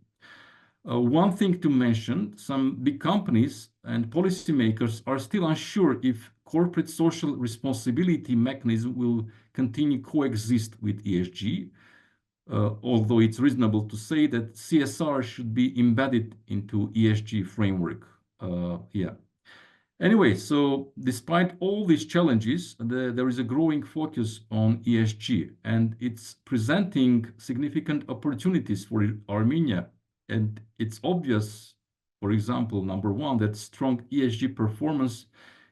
One thing to mention, some big companies and policymakers are still unsure if corporate social responsibility mechanism will continue coexist with ESG, although it's reasonable to say that CSR should be embedded into ESG framework. Anyway, so despite all these challenges, there is a growing focus on ESG, and it's presenting significant opportunities for Armenia. And it's obvious, for example, number one, that strong ESG performance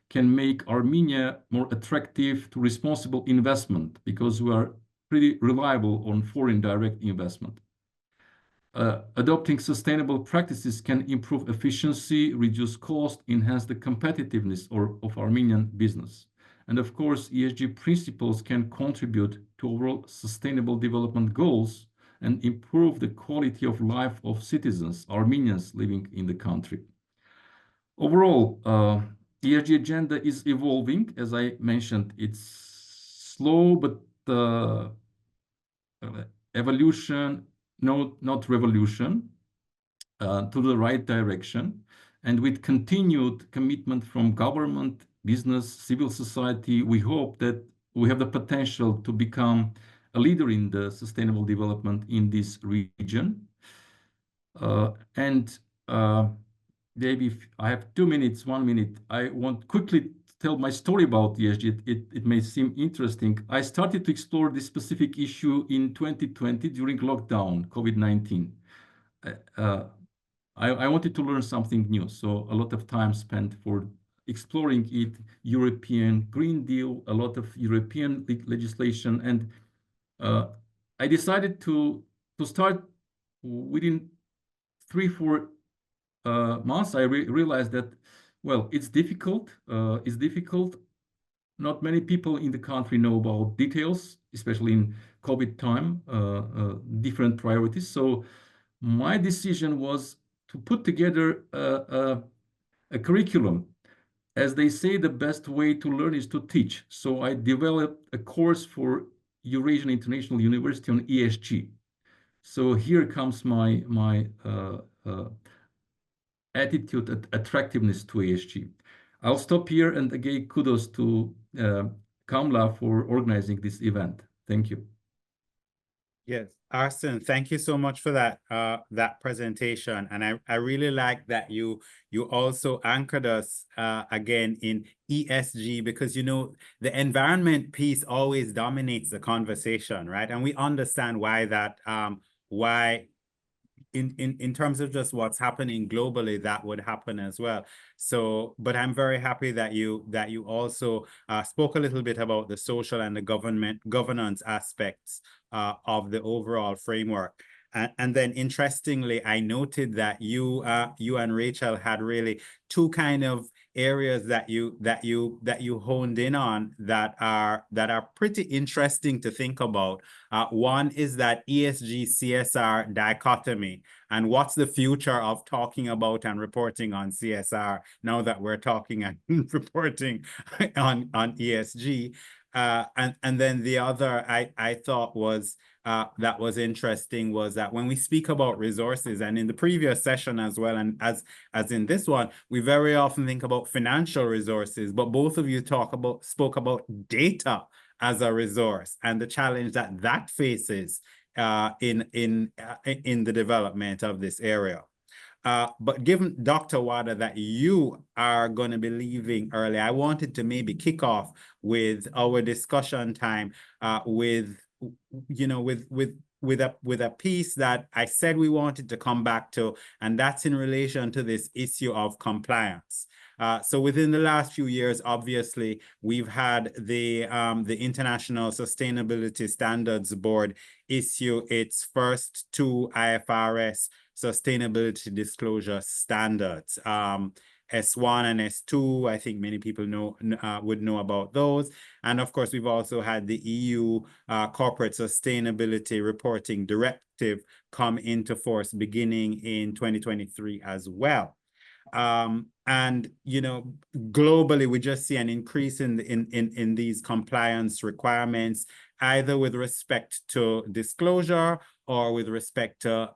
can make Armenia more attractive to responsible investment because we are pretty reliable on foreign direct investment. Adopting sustainable practices can improve efficiency, reduce cost, enhance the competitiveness of Armenian business. And of course, ESG principles can contribute to overall sustainable development goals and improve the quality of life of citizens, Armenians living in the country. Overall, ESG agenda is evolving. As I mentioned, it's slow, but evolution, not revolution, to the right direction. And with continued commitment from government, business, civil society, we hope that we have the potential to become a leader in the sustainable development in this region. Maybe if I have 2 minutes, 1 minute, I want quickly tell my story about ESG. It may seem interesting. I started to explore this specific issue in 2020 during lockdown, COVID-19. I wanted to learn something new, so a lot of time spent for exploring it, European Green Deal, a lot of European legislation, and I decided to start within 3-4 months. I realized that, well, it's difficult. Not many people in the country know about details, especially in COVID time, different priorities. So my decision was to put together a curriculum. As they say, the best way to learn is to teach. So I developed a course for Eurasian International University on ESG. So here comes my attitude, attractiveness to ESG. I'll stop here, and again, kudos to Kamla for organizing this event. Thank you. Yes, Arsen, thank you so much for that that presentation, and I really like that you also anchored us again in ESG, because you know the environment piece always dominates the conversation, right? And we understand why that why in terms of just what's happening globally, that would happen as well. So, but I'm very happy that you also spoke a little bit about the social and the governance aspects of the overall framework. And then interestingly, I noted that you and Rachel had really two kind of areas that you honed in on that are pretty interesting to think about. One is that ESG CSR dichotomy, and what's the future of talking about and reporting on CSR now that we're talking and reporting on ESG. And then the other I thought was that was interesting was that when we speak about resources, and in the previous session as well, and as in this one, we very often think about financial resources, but both of you spoke about data as a resource and the challenge that faces in the development of this area. But given Dr. Wadda that you are going to be leaving early, I wanted to maybe kick off with our discussion time with a piece that I said we wanted to come back to, and that's in relation to this issue of compliance. So within the last few years, obviously, we've had the International Sustainability Standards Board issue its first 2 IFRS sustainability disclosure standards. S1 and S2, I think many people would know about those. And of course, we've also had the EU Corporate Sustainability Reporting Directive come into force beginning in 2023 as well. And you know, globally, we just see an increase in these compliance requirements, either with respect to disclosure or with respect to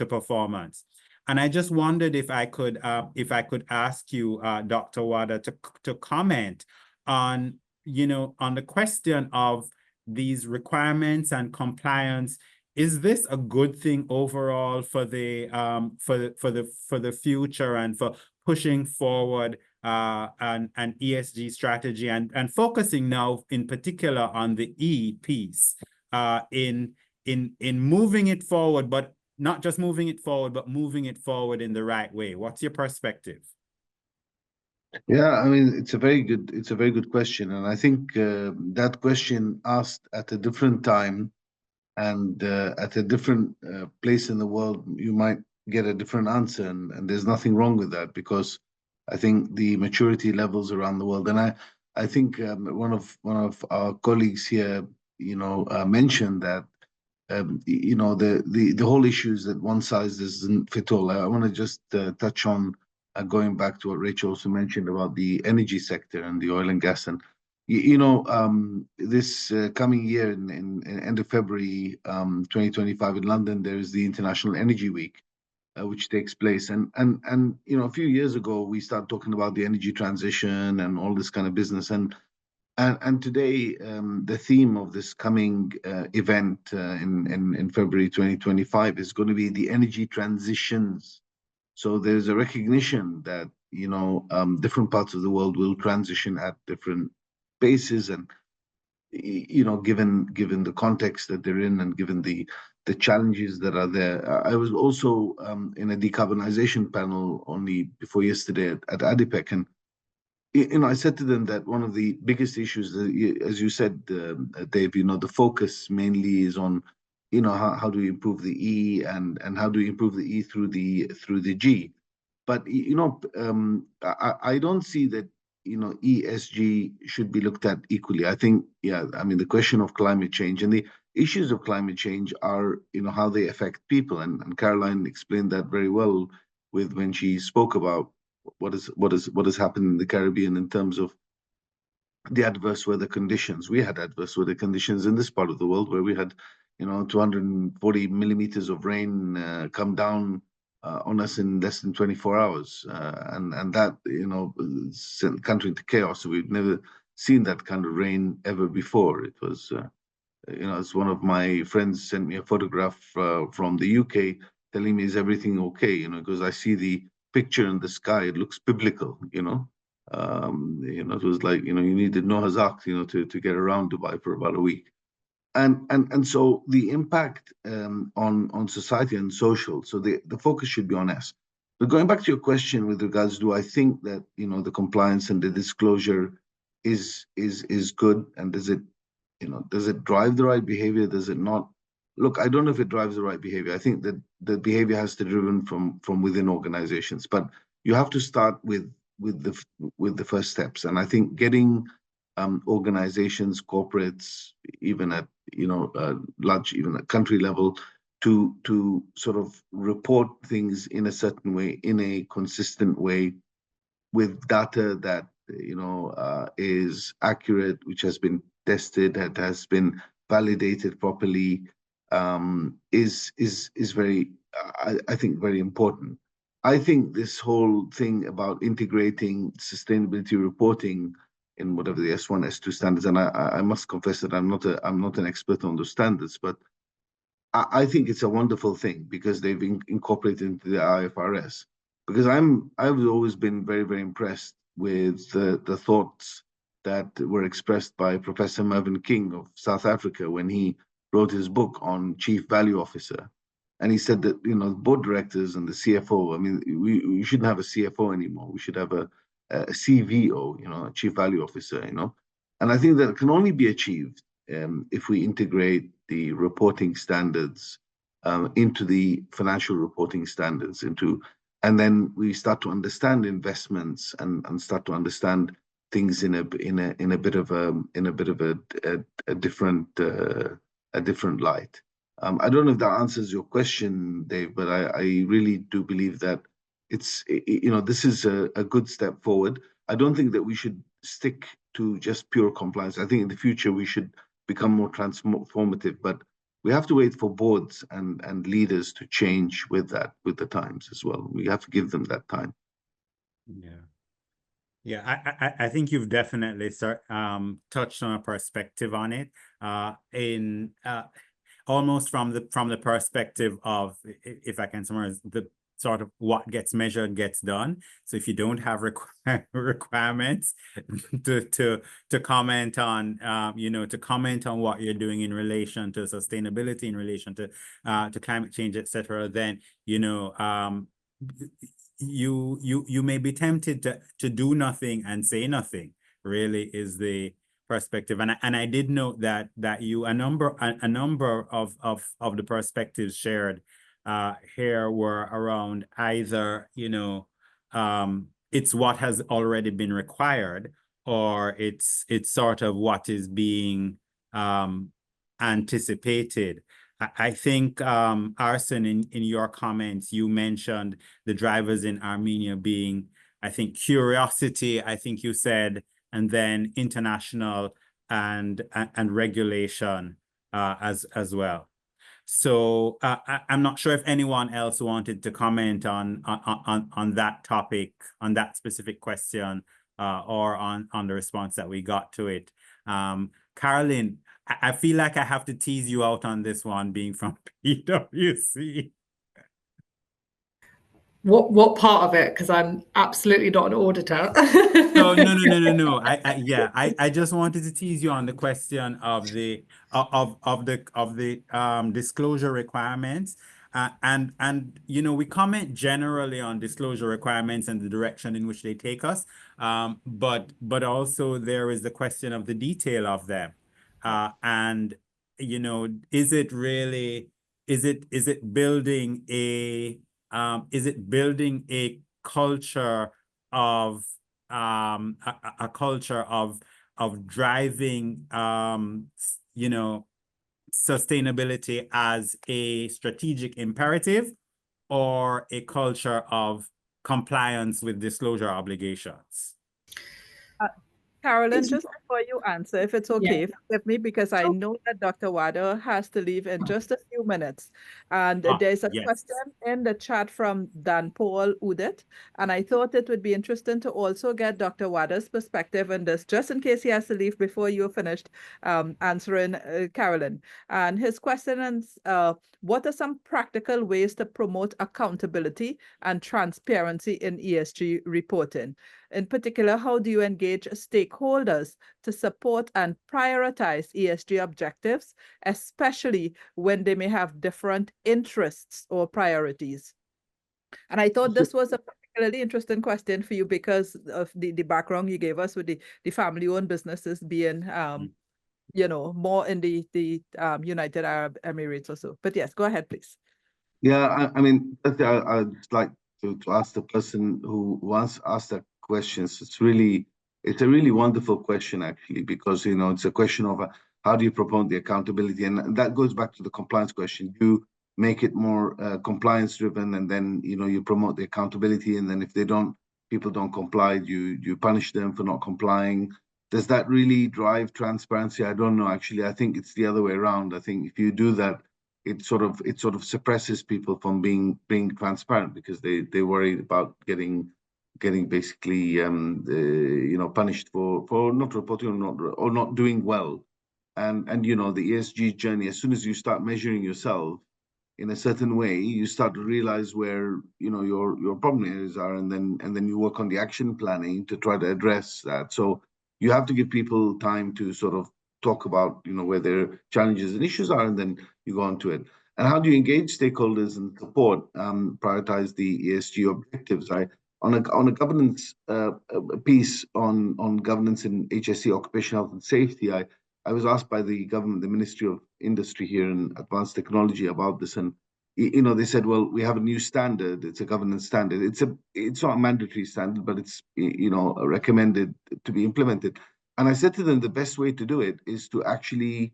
performance. And I just wondered if I could ask you, Dr. Wadda, to comment on, you know, on the question of these requirements and compliance. Is this a good thing overall for the future and for pushing forward an ESG strategy and focusing now in particular on the E piece in moving it forward, but not just moving it forward, but moving it forward in the right way? What's your perspective? Yeah, I mean, it's a very good question, and I think that question asked at a different time and at a different place in the world, you might get a different answer, and there's nothing wrong with that, because I think the maturity levels around the world, and I think one of our colleagues here, you know, mentioned that you know, the whole issue is that one size doesn't fit all. I want to just touch on going back to what Rachel also mentioned about the energy sector and the oil and gas, and you know, this coming year in end of February 2025 in London, there is the International Energy Week, which takes place, and you know, a few years ago we started talking about the energy transition and all this kind of business, and today the theme of this coming event in February 2025 is going to be the energy transitions So there's a recognition that, different parts of the world will transition at different paces, and given the context that they're in, and given the challenges that are there. I was also in a decarbonization panel only before yesterday at ADIPEC, and I said to them that one of the biggest issues, as you said, Dave, the focus mainly is on, how do we improve the E, and how do we improve the E through the G. But I don't see that ESG should be looked at equally. I think, the question of climate change and the issues of climate change are, how they affect people, and Caroline explained that very well when she spoke about what has happened in the Caribbean in terms of the adverse weather conditions. We had adverse weather conditions in this part of the world where we had 240 millimeters of rain come down on us in less than 24 hours, and that sent the country into chaos. So we've never seen that kind of rain ever before. It was as one of my friends sent me a photograph from the UK telling me, is everything okay? Because I see the picture in the sky, it looks biblical. It was like, you needed Noah's Ark, to get around Dubai for about a week. And so the impact on society and social, so the focus should be on us. But going back to your question with regards, do I think that the compliance and the disclosure is good, and does it drive the right behavior? Does it not? Look, I don't know if it drives the right behavior. I think that the behavior has to be driven from within organizations, but you have to start with the first steps. And I think getting organizations, corporates, even at large, even at country level, to sort of report things in a certain way, in a consistent way, with data that is accurate, which has been tested, that has been validated properly, is very, I think, very important. I think this whole thing about integrating sustainability reporting in whatever the S1, S2 standards, and I must confess that I'm not an expert on those standards, but I think it's a wonderful thing because they've incorporated into the IFRS. Because I've always been very, very impressed with the thoughts that were expressed by Professor Mervyn King of South Africa when he wrote his book on Chief Value Officer. And he said that, board directors and the CFO, I mean, we shouldn't have a CFO anymore. We should have a CVO, a Chief Value Officer, And I think that it can only be achieved if we integrate the reporting standards into the financial reporting standards, and then we start to understand investments and start to understand things in a bit of a different light. I don't know if that answers your question, Dave, but I really do believe that this is a good step forward. I don't think that we should stick to just pure compliance. I think in the future we should become more transformative, but we have to wait for boards and leaders to change with the times as well. We have to give them that time. Yeah, I think you've definitely touched on a perspective on it, almost from the perspective of, if I can summarize, the sort of what gets measured gets done. So if you don't have requirements to comment on, to comment on what you're doing in relation to sustainability, in relation to climate change, etc., then you may be tempted to do nothing and say nothing. Really, is the perspective. And I did note that a number of the perspectives shared here were around either, it's what has already been required, or it's sort of what is being anticipated. I think, Arsen, in your comments, you mentioned the drivers in Armenia being, I think, curiosity, I think you said, and then international and regulation as well. So I'm not sure if anyone else wanted to comment on that topic, on that specific question, or on the response that we got to it. Caroline, I feel like I have to tease you out on this one, being from PwC. What part of it? Because I'm absolutely not an auditor. No. I just wanted to tease you on the question of the disclosure requirements. And we comment generally on disclosure requirements and the direction in which they take us. But also there is the question of the detail of them. And is it building a culture of a culture of driving sustainability as a strategic imperative, or a culture of compliance with disclosure obligations? Carolyn, just before you answer, if it's okay, forgive me, because I know that Dr. Wadda has to leave in just a few minutes. And there's a question in the chat from Dan Paul Udit, and I thought it would be interesting to also get Dr. Wadda's perspective on this, just in case he has to leave before you're finished answering Carolyn. And his question is, what are some practical ways to promote accountability and transparency in ESG reporting? In particular, how do you engage stakeholders to support and prioritize ESG objectives, especially when they may have different interests or priorities? And I thought this was a particularly interesting question for you because of the background you gave us with the family-owned businesses being, more in the United Arab Emirates or so. But yes, go ahead, please. Yeah, I mean, I'd like to ask the person who once asked that questions. It's a really wonderful question, actually, because it's a question of how do you promote the accountability, and that goes back to the compliance question. You make it more compliance driven, and then you promote the accountability, and then if people don't comply, you punish them for not complying. Does that really drive transparency? I don't know, actually. I think it's the other way around. I think if you do that, it sort of suppresses people from being transparent, because they worry about getting basically punished for not reporting or not doing well. And the ESG journey, as soon as you start measuring yourself in a certain way, you start to realize where your problem areas are, and then you work on the action planning to try to address that. So you have to give people time to sort of talk about where their challenges and issues are, and then you go on to it. And how do you engage stakeholders and support prioritize the ESG objectives, right? On a governance piece on governance in HSE, occupational health and safety, I was asked by the government, the Ministry of Industry here in Advanced Technology, about this, and they said, well, we have a new standard. It's a governance standard. It's not a mandatory standard, but it's recommended to be implemented. And I said to them, the best way to do it is to actually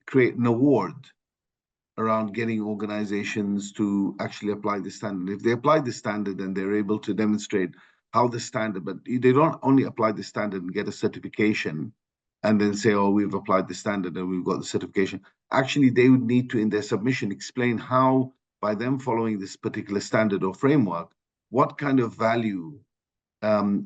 create an award around getting organizations to actually apply the standard. If they apply the standard and they're able to demonstrate how the standard, but they don't only apply the standard and get a certification and then say, oh, we've applied the standard and we've got the certification. Actually, they would need to, in their submission, explain how, by them following this particular standard or framework, what kind of value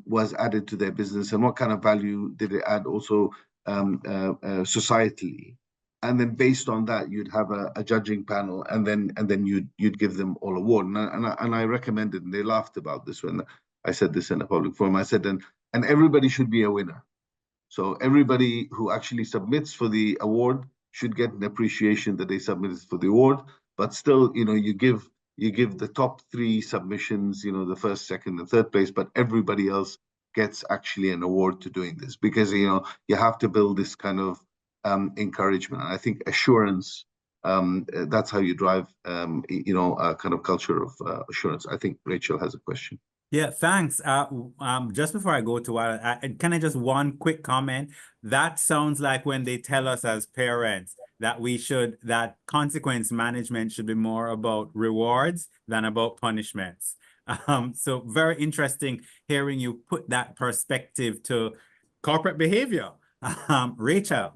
was added to their business, and what kind of value did it add also societally. And then based on that, you'd have a judging panel, and then you'd give them all award. And I recommended, and they laughed about this when I said this in a public forum. I said, and everybody should be a winner. So everybody who actually submits for the award should get an appreciation that they submitted for the award. But still, you give the top 3 submissions, the first, second, and third place, but everybody else gets actually an award to doing this, because you have to build this kind of encouragement. And I think assurance, that's how you drive a kind of culture of assurance. I think Rachel has a question. Yeah, thanks. Just before I go to can I just one quick comment? That sounds like when they tell us as parents that consequence management should be more about rewards than about punishments. So very interesting hearing you put that perspective to corporate behavior. Rachel.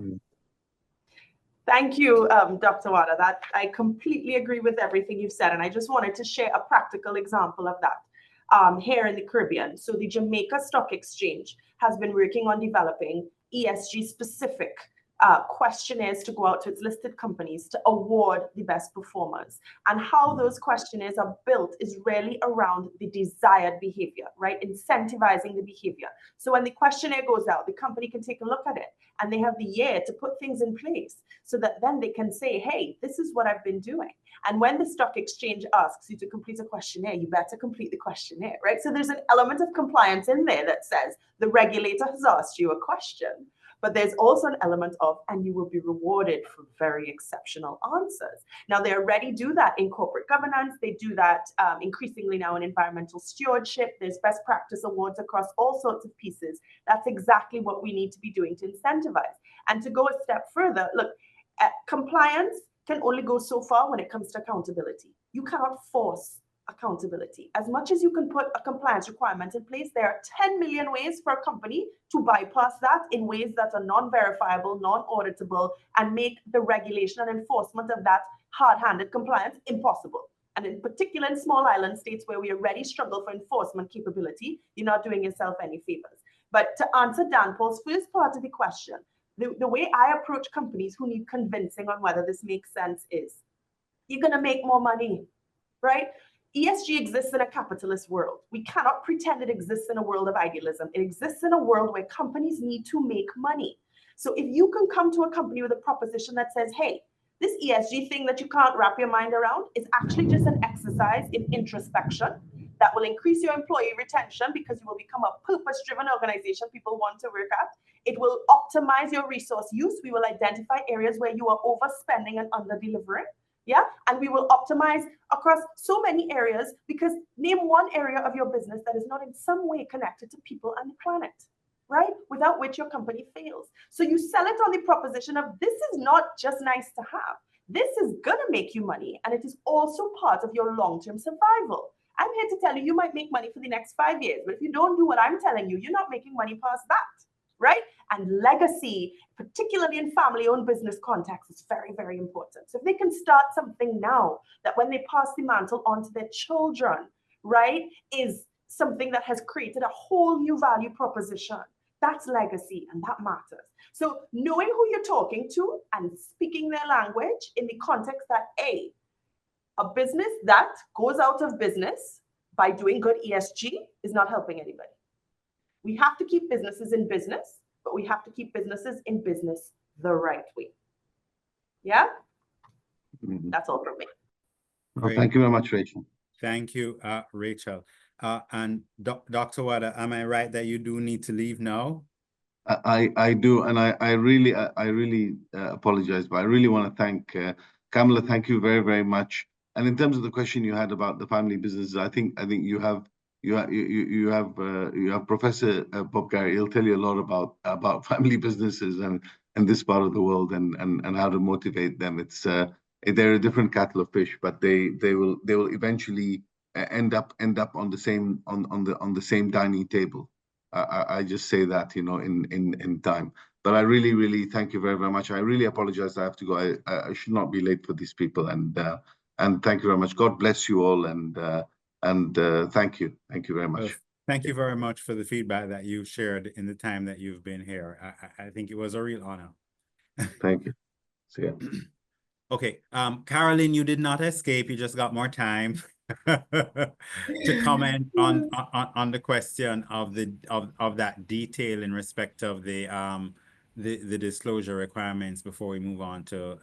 Thank you, Dr. Wadda. That I completely agree with everything you've said, and I just wanted to share a practical example of that. Here in the Caribbean. So the Jamaica Stock Exchange has been working on developing ESG specific questionnaires to go out to its listed companies to award the best performers. And how those questionnaires are built is really around the desired behavior, right? Incentivizing the behavior. So when the questionnaire goes out, the company can take a look at it and they have the year to put things in place so that then they can say, hey, this is what I've been doing. And when the stock exchange asks you to complete a questionnaire, you better complete the questionnaire, right? So there's an element of compliance in there that says the regulator has asked you a question. But there's also an element of, and you will be rewarded for very exceptional answers. Now, they already do that in corporate governance. They do that increasingly now in environmental stewardship. There's best practice awards across all sorts of pieces. That's exactly what we need to be doing to incentivize. And to go a step further, look, compliance can only go so far when it comes to accountability. You cannot force accountability. As much as you can put a compliance requirement in place, there are 10 million ways for a company to bypass that in ways that are non-verifiable, non-auditable, and make the regulation and enforcement of that hard-handed compliance impossible. And in particular, in small island states where we already struggle for enforcement capability, you're not doing yourself any favors. But to answer Dan Paul's first part of the question, the way I approach companies who need convincing on whether this makes sense is, you're going to make more money, right? ESG exists in a capitalist world. We cannot pretend it exists in a world of idealism. It exists in a world where companies need to make money. So if you can come to a company with a proposition that says, hey, this ESG thing that you can't wrap your mind around is actually just an exercise in introspection that will increase your employee retention because you will become a purpose-driven organization people want to work at. It will optimize your resource use. We will identify areas where you are overspending and under-delivering. Yeah, and we will optimize across so many areas, because name one area of your business that is not in some way connected to people and the planet, right? Without which your company fails. So you sell it on the proposition of, this is not just nice to have. This is going to make you money, and it is also part of your long-term survival. I'm here to tell you, you might make money for the next 5 years, but if you don't do what I'm telling you, you're not making money past that, right? And legacy, particularly in family-owned business context, is very, very important. So if they can start something now that when they pass the mantle on to their children, right, is something that has created a whole new value proposition, that's legacy, and that matters. So knowing who you're talking to and speaking their language in the context that, A, a business that goes out of business by doing good ESG is not helping anybody. We have to keep businesses in business, but we have to keep businesses in business the right way. Yeah? That's all from me. Well, thank you very much, Rachel. Thank you, Rachel. And Dr. Wadda, am I right that you do need to leave now? I do, and I really apologize, but I really want to thank Kamala. Thank you very, very much. And in terms of the question you had about the family businesses, I think you have Professor Bob Gary. He'll tell you a lot about family businesses and this part of the world and how to motivate them. It's they're a different kettle of fish, but they will eventually end up on the same dining table. I just say that, you know, in time. But I really thank you very, very much. I really apologize. I have to go. I should not be late for these people. And thank you very much. God bless you all. And thank you very much. Thank you very much for the feedback that you shared in the time that you've been here. I think it was a real honor. Thank you. See ya. Okay, Caroline, you did not escape. You just got more time to comment on the question of that detail in respect of the disclosure requirements before we move on to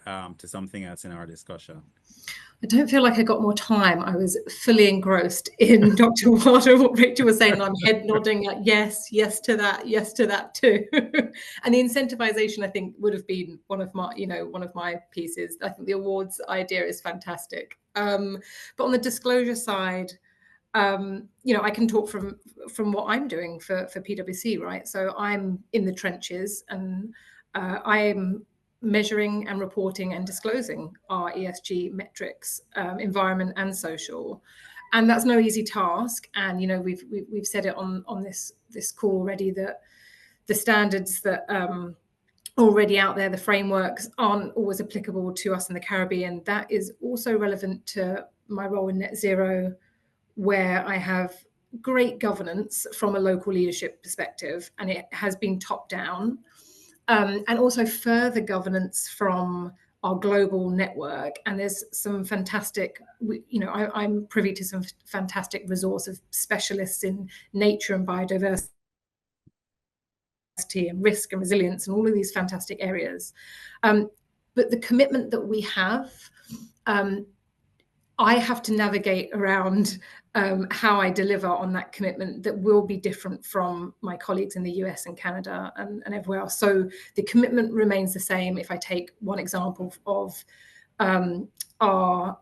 something else in our discussion. I don't feel like I got more time. I was fully engrossed in Dr. Wadda, what Rachel was saying, and I'm head nodding like, yes to that too. And the incentivization, I think, would have been one of my pieces. I think the awards idea is fantastic. But on the disclosure side, I can talk from what I'm doing for PwC, right? So I'm in the trenches, and I'm measuring and reporting and disclosing our ESG metrics, environment and social, and that's no easy task. And we've said it on this call already that the standards that already out there, the frameworks, aren't always applicable to us in the Caribbean. That is also relevant to my role in Net Zero, where I have great governance from a local leadership perspective, and it has been top down. and also further governance from our global network. And there's some fantastic, I'm privy to some fantastic resource of specialists in nature and biodiversity and risk and resilience and all of these fantastic areas. But the commitment that we have, I have to navigate around how I deliver on that commitment that will be different from my colleagues in the US and Canada and everywhere else. So the commitment remains the same. If I take one example of our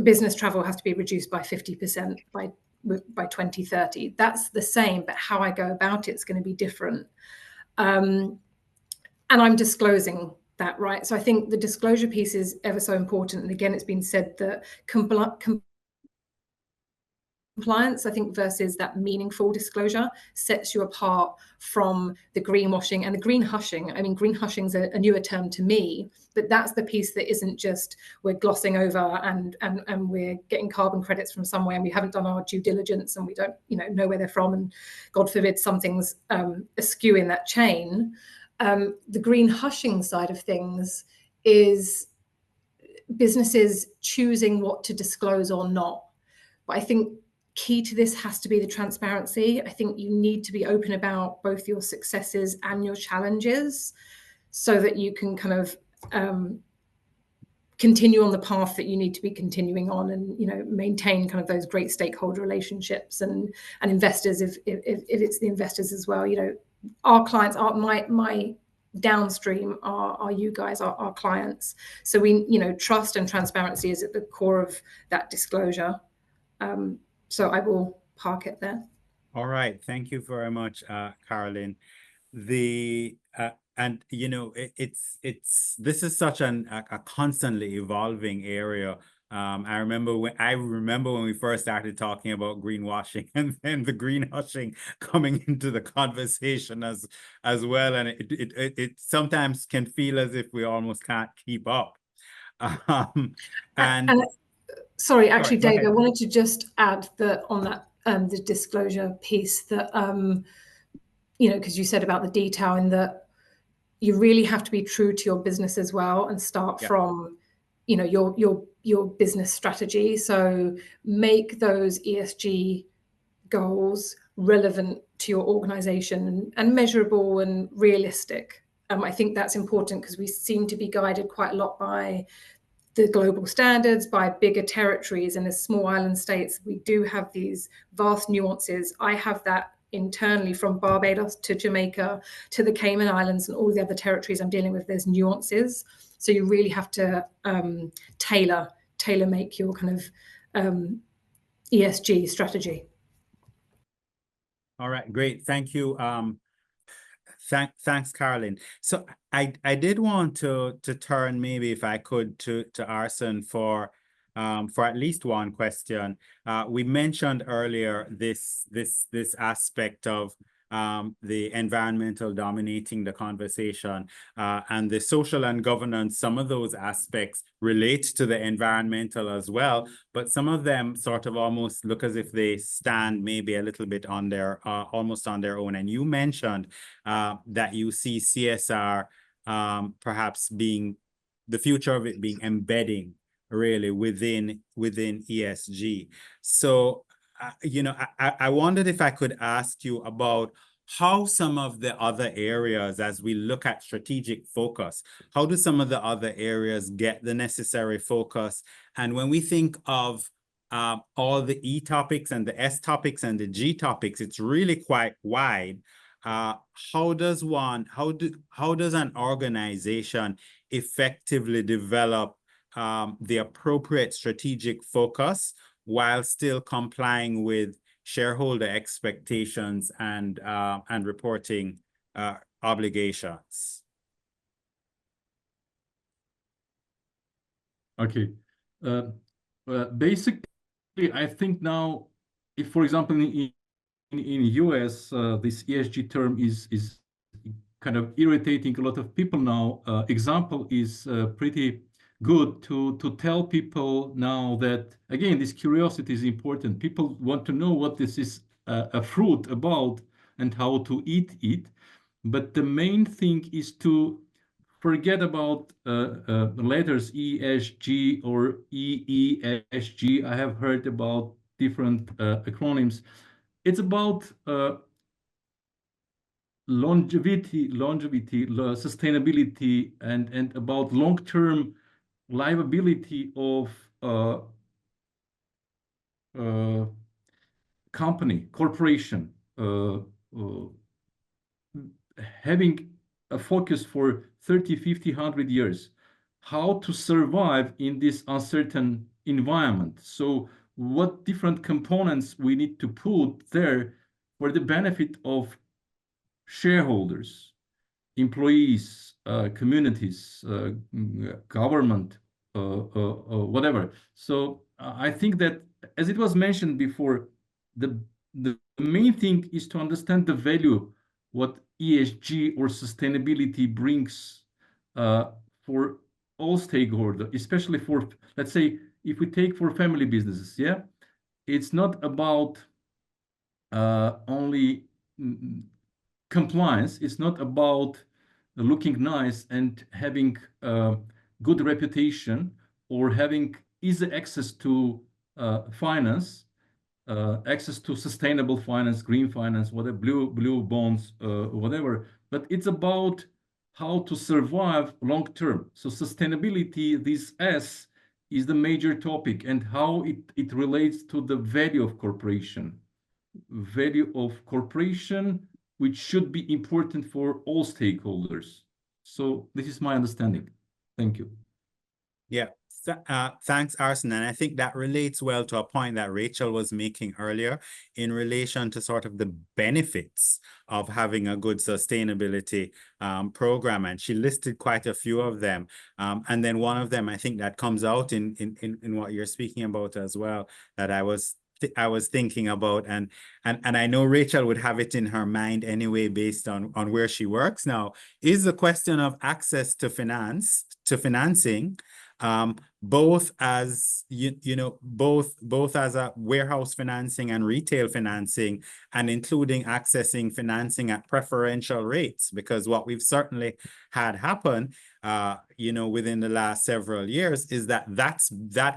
business travel has to be reduced by 50% by 2030. That's the same, but how I go about it is going to be different. And I'm disclosing that, right? So I think the disclosure piece is ever so important. And again, it's been said that compliance, I think, versus that meaningful disclosure sets you apart from the greenwashing and the green hushing. I mean, green hushing is a newer term to me, but that's the piece that isn't just we're glossing over and we're getting carbon credits from somewhere and we haven't done our due diligence and we don't know where they're from, and God forbid something's askew in that chain. The green hushing side of things is businesses choosing what to disclose or not. But I think key to this has to be the transparency. I think you need to be open about both your successes and your challenges so that you can kind of continue on the path that you need to be continuing on, and maintain kind of those great stakeholder relationships and investors if it's the investors as well. Our clients are my downstream are you guys, our clients. So we trust and transparency is at the core of that disclosure. So I will park it there. All right, thank you very much, Caroline. And this is such a constantly evolving area. I remember when we first started talking about greenwashing and then the green hushing coming into the conversation as well, and it sometimes can feel as if we almost can't keep up. Sorry, actually, Dave, I wanted to just add that on that the disclosure piece that because you said about the detail, and that you really have to be true to your business as well and start from your business strategy. So make those ESG goals relevant to your organization and measurable and realistic. I think that's important because we seem to be guided quite a lot by the global standards, by bigger territories, and as small island states, we do have these vast nuances. I have that internally from Barbados to Jamaica to the Cayman Islands and all the other territories I'm dealing with. There's nuances. So you really have to tailor make your kind of ESG strategy. All right, great. Thank you. Thanks, Caroline. So I did want to turn, maybe if I could, to Arsen for at least one question. We mentioned earlier this aspect of the environmental dominating the conversation, and the social and governance. Some of those aspects relate to the environmental as well, but some of them sort of almost look as if they stand maybe a little bit on their almost on their own. And you mentioned that you see CSR perhaps being the future of it being embedding really within ESG. So I wondered if I could ask you about how some of the other areas, as we look at strategic focus, how do some of the other areas get the necessary focus? And when we think of all the E topics and the S topics and the G topics, it's really quite wide. How does an organization effectively develop the appropriate strategic focus while still complying with shareholder expectations and reporting obligations? Okay. Basically, I think now, if, for example, in US, this ESG term is kind of irritating a lot of people now. Example is pretty good to tell people now that, again, this curiosity is important. People want to know what this is a fruit about and how to eat it. But the main thing is to forget about the letters ESG or EESG. I have heard about different acronyms. It's about longevity, sustainability, and about long-term livability of company, corporation, having a focus for 30, 50, 100 years, how to survive in this uncertain environment. So what different components we need to put there for the benefit of shareholders, employees, communities, government, whatever. So I think that, as it was mentioned before, the main thing is to understand the value what ESG or sustainability brings for all stakeholders, especially for, let's say, if we take for family businesses, yeah, it's not about only compliance. It's not about looking nice and having good reputation or having easy access to finance, access to sustainable finance, green finance, whatever, blue bonds, whatever. But it's about how to survive long term. So sustainability, this S, is the major topic, and how it relates to the value of corporation. Value of corporation, which should be important for all stakeholders. So this is my understanding. Thank you. Yeah, thanks, Arsen. And I think that relates well to a point that Rachel was making earlier in relation to sort of the benefits of having a good sustainability program. And she listed quite a few of them. And then one of them, I think, that comes out in what you're speaking about as well, that I was thinking about, and I know Rachel would have it in her mind anyway, based on where she works now, is the question of access to financing, both as both as a warehouse financing and retail financing, and including accessing financing at preferential rates, because what we've certainly had happen within the last several years is that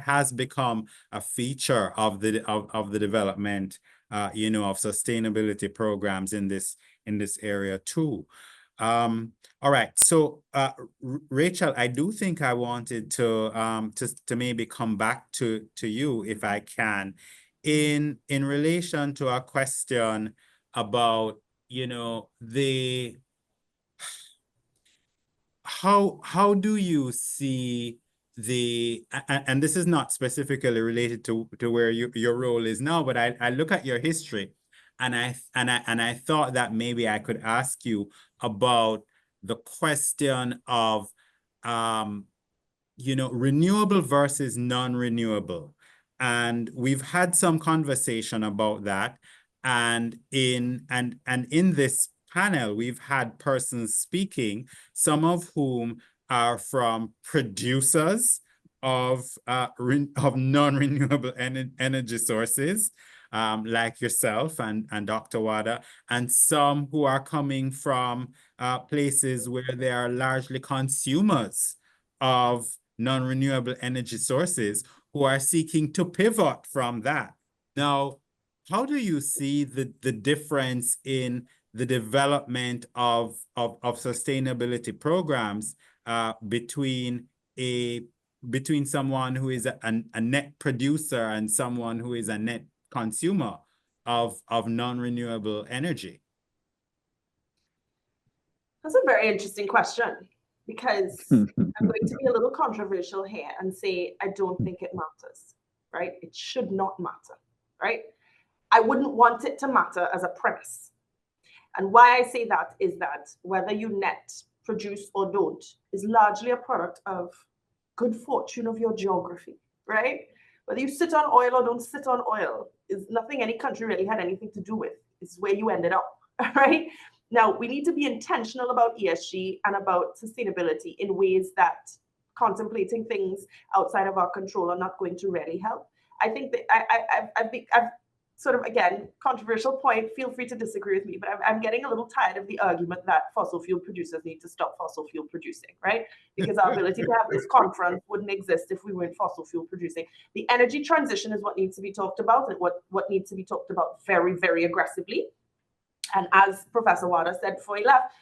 has become a feature of the development of sustainability programs in this area too. All right, so Rachel, I do think I wanted to maybe come back to you, if I can, in relation to a question about how do you see and this is not specifically related to where your role is now, but I look at your history, and I thought that maybe I could ask you about the question of renewable versus non-renewable. And we've had some conversation about that, and in this panel we've had persons speaking, some of whom are from producers of non-renewable energy sources, like yourself and Dr. Wadda, and some who are coming from places where they are largely consumers of non-renewable energy sources, who are seeking to pivot from that. Now, how do you see the difference in the development of sustainability programs between someone who is a net producer and someone who is a net consumer of non-renewable energy? That's a very interesting question, because I'm going to be a little controversial here and say I don't think it matters, right? It should not matter, right? I wouldn't want it to matter as a premise. And why I say that is that whether you net produce or don't is largely a product of good fortune of your geography, right? Whether you sit on oil or don't sit on oil is nothing any country really had anything to do with. It's where you ended up, right? Now, we need to be intentional about ESG and about sustainability in ways that contemplating things outside of our control are not going to really help. I think that I've sort of, again, controversial point, feel free to disagree with me, but I'm getting a little tired of the argument that fossil fuel producers need to stop fossil fuel producing, right? Because our ability to have this conference wouldn't exist if we weren't fossil fuel producing. The energy transition is what needs to be talked about, and what needs to be talked about very, very aggressively. And as Professor Wadda said before he left,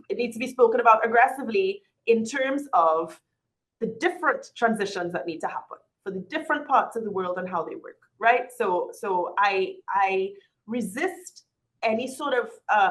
it needs to be spoken about aggressively in terms of the different transitions that need to happen for the different parts of the world and how they work, right? So I resist any sort of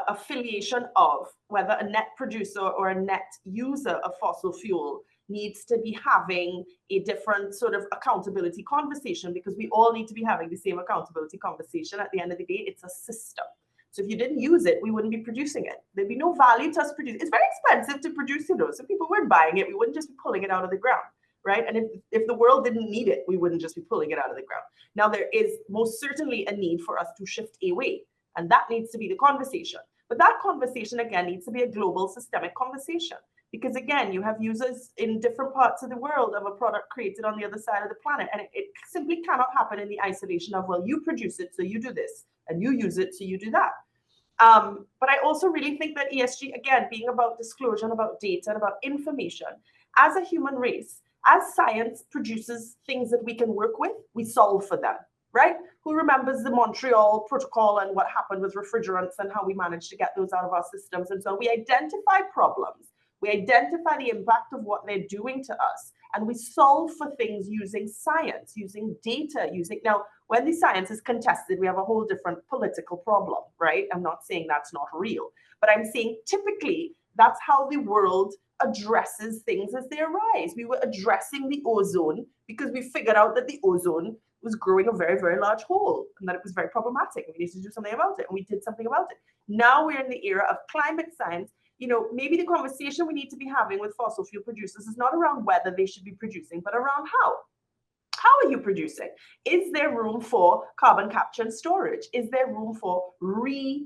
affiliation of whether a net producer or a net user of fossil fuel needs to be having a different sort of accountability conversation, because we all need to be having the same accountability conversation. At the end of the day, it's a system. So if you didn't use it, we wouldn't be producing it. There'd be no value to us producing. It's very expensive to produce, you know, so people weren't buying it. We wouldn't just be pulling it out of the ground, right? And if the world didn't need it, we wouldn't just be pulling it out of the ground. Now, there is most certainly a need for us to shift away, and that needs to be the conversation. But that conversation, again, needs to be a global systemic conversation, because, again, you have users in different parts of the world of a product created on the other side of the planet, and it simply cannot happen in the isolation of, well, you produce it, so you do this, and you use it, so you do that. But I also really think that ESG, again, being about disclosure and about data and about information, as a human race, as science produces things that we can work with, we solve for them, right? Who remembers the Montreal Protocol and what happened with refrigerants and how we managed to get those out of our systems? And so we identify problems, we identify the impact of what they're doing to us, and we solve for things using science, using data, now, when the science is contested, we have a whole different political problem, right? I'm not saying that's not real, but I'm saying typically that's how the world addresses things as they arise. We were addressing the ozone because we figured out that the ozone was growing a very, very large hole and that it was very problematic. We needed to do something about it, and we did something about it. Now we're in the era of climate science. You know, maybe the conversation we need to be having with fossil fuel producers is not around whether they should be producing, but around how. How are you producing? Is there room for carbon capture and storage? Is there room for a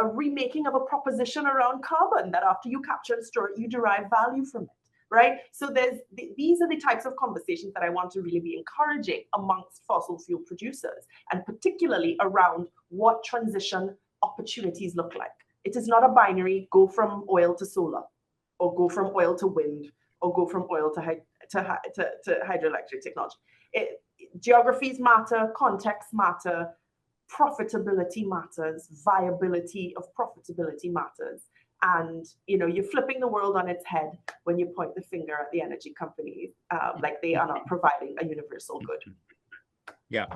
remaking of a proposition around carbon that after you capture and store it, you derive value from it, right? So these are the types of conversations that I want to really be encouraging amongst fossil fuel producers, and particularly around what transition opportunities look like. It is not a binary, go from oil to solar, or go from oil to wind, or go from oil to hydroelectric technology. Geographies matter, context matter, profitability matters, viability of profitability matters. And, you know, you're flipping the world on its head when you point the finger at the energy companies like they are not providing a universal good. Yeah,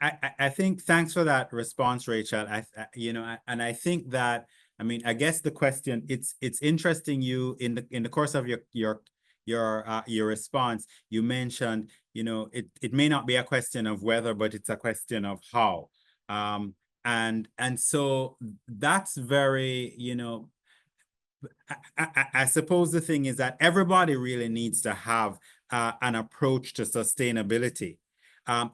I think, thanks for that response, Rachel. And I think that, I mean, I guess the question, it's interesting, you in the course of your response, you mentioned, you know, it may not be a question of whether, but it's a question of how. And so that's very, you know, I suppose the thing is that everybody really needs to have an approach to sustainability.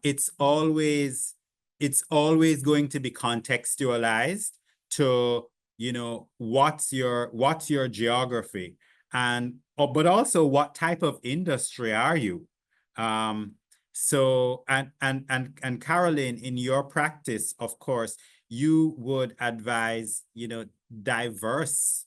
It's always going to be contextualized to, you know, what's your geography, and but also what type of industry are you? So and Caroline, in your practice, of course, you would advise, you know, diverse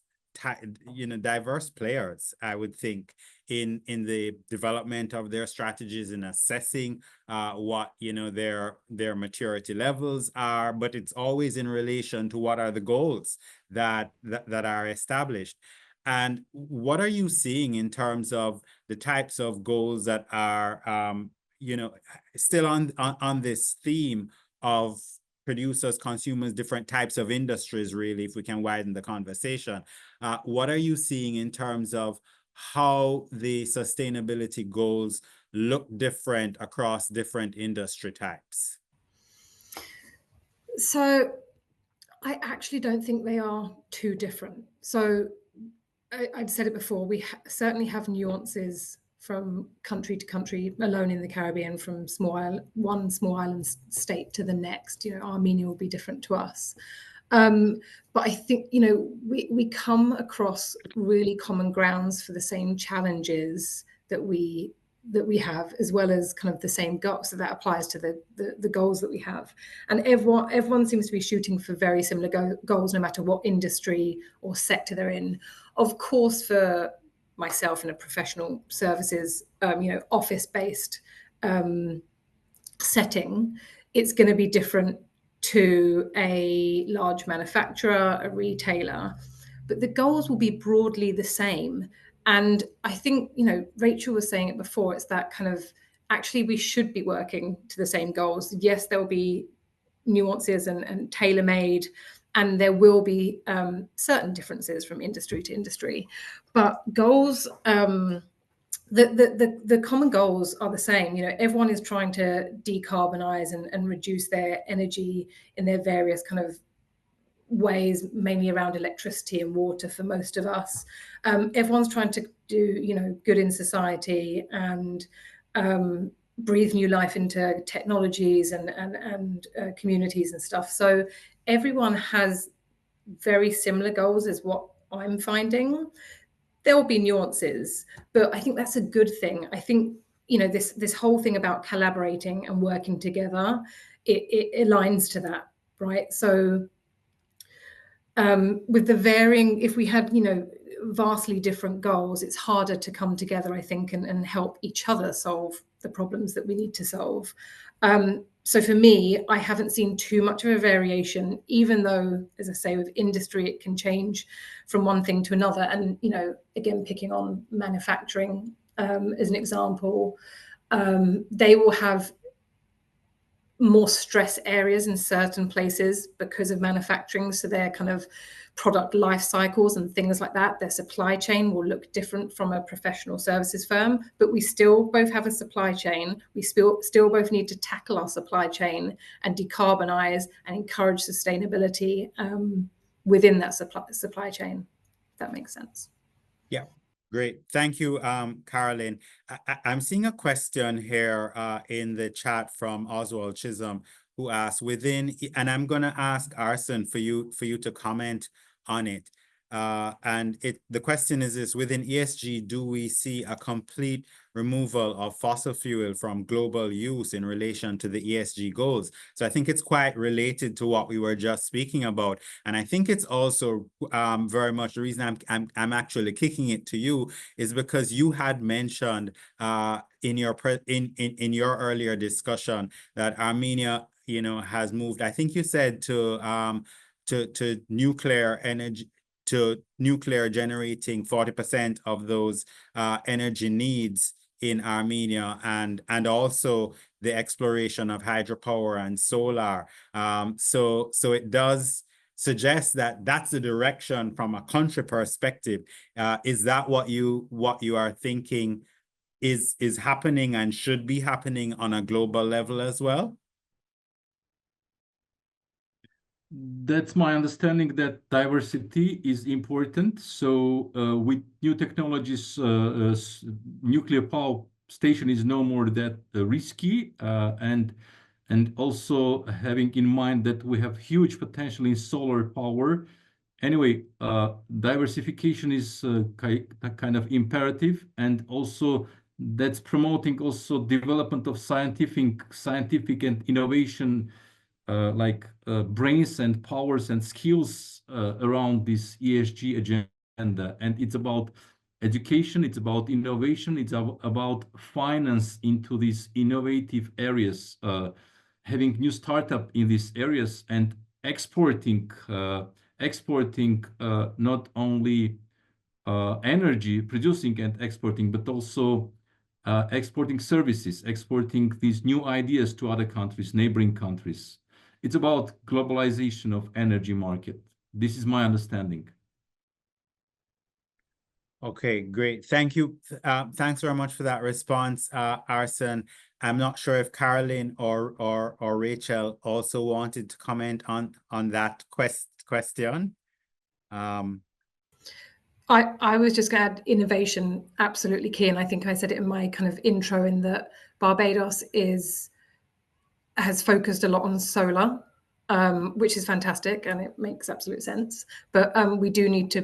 players, I would think, in the development of their strategies, in assessing what, you know, their maturity levels are, but it's always in relation to what are the goals that are established. And what are you seeing in terms of the types of goals that are you know, still on this theme of producers, consumers, different types of industries, really, if we can widen the conversation? What are you seeing in terms of how the sustainability goals look different across different industry types? So I actually don't think they are too different. So I've said it before, we certainly have nuances from country to country, alone in the Caribbean, from one small island state to the next. You know, Armenia will be different to us. But I think, you know, we come across really common grounds for the same challenges that we that we have, as well as kind of the same goals. So that applies to the goals that we have. And everyone seems to be shooting for very similar goals, no matter what industry or sector they're in. Of course, for myself in a professional services, office-based setting, it's going to be different to a large manufacturer, a retailer, but the goals will be broadly the same. And I think, Rachel was saying it before, it's that kind of, actually, we should be working to the same goals. Yes, there will be nuances and tailor-made, and there will be certain differences from industry to industry, but goals, the common goals are the same. Everyone is trying to decarbonize and reduce their energy in their various kind of ways, mainly around electricity and water for most of us. Everyone's trying to do, good in society and breathe new life into technologies and communities and stuff. So everyone has very similar goals, is what I'm finding. There will be nuances, but I think that's a good thing. I think, this whole thing about collaborating and working together, it aligns to that, right? So with the varying, if we had, vastly different goals, it's harder to come together, I think, and help each other solve the problems that we need to solve. So for me, I haven't seen too much of a variation, even though, as I say, with industry, it can change from one thing to another. And, again, picking on manufacturing as an example, they will have more stress areas in certain places because of manufacturing. So their kind of product life cycles and things like that, their supply chain will look different from a professional services firm, but we still both have a supply chain. We still both need to tackle our supply chain and decarbonize and encourage sustainability within that supply chain, if that makes sense. Yeah. Great. Thank you, Caroline. I'm seeing a question here in the chat from Oswald Chisholm, who asks and I'm going to ask Arsen for you to comment on it. And the question is this: within ESG, do we see a complete removal of fossil fuel from global use in relation to the ESG goals? So I think it's quite related to what we were just speaking about. And I think it's also very much the reason I'm actually kicking it to you is because you had mentioned in your earlier discussion that Armenia, has moved, I think you said, to nuclear energy, to nuclear generating 40% of those energy needs in Armenia, and also the exploration of hydropower and solar. So it does suggest that that's the direction from a country perspective. Is that what you are thinking is happening and should be happening on a global level as well? That's my understanding, that diversity is important. So with new technologies, nuclear power station is no more that risky, and also having in mind that we have huge potential in solar power. Anyway, diversification is kind of imperative, and also that's promoting also development of scientific and innovation, like brains and powers and skills around this ESG agenda. And it's about education, it's about innovation, it's about finance into these innovative areas, having new startup in these areas, and exporting not only energy producing and exporting, but also exporting services, exporting these new ideas to other countries, neighboring countries. It's about globalization of energy market. This is my understanding. Okay, great. Thank you. Thanks very much for that response, Arsen. I'm not sure if Caroline or Rachel also wanted to comment on that question. I was just going to add innovation, absolutely key. And I think I said it in my kind of intro, in that Barbados has focused a lot on solar, which is fantastic, and it makes absolute sense. But we do need to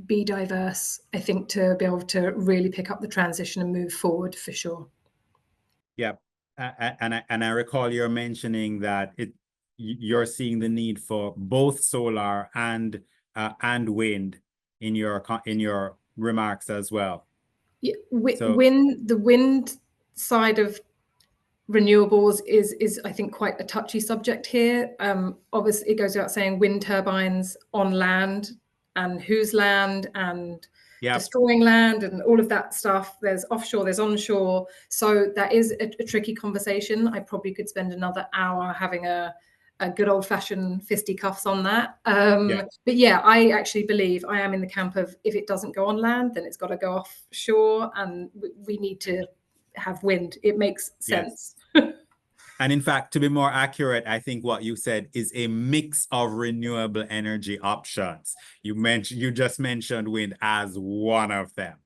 be diverse, I think, to be able to really pick up the transition and move forward, for sure. Yeah. And I recall you're mentioning that you're seeing the need for both solar and wind in your remarks as well. Yeah, So the wind side of renewables is I think quite a touchy subject here. Obviously, it goes without saying wind turbines on land and whose land and destroying land and all of that stuff. There's offshore, there's onshore. So that is a tricky conversation. I probably could spend another hour having a good old-fashioned fisticuffs on that. But yeah, I actually believe I am in the camp of if it doesn't go on land, then it's got to go offshore, and we need to have wind. It makes sense. Yes. And in fact, to be more accurate, I think what you said is a mix of renewable energy options. You just mentioned wind as one of them.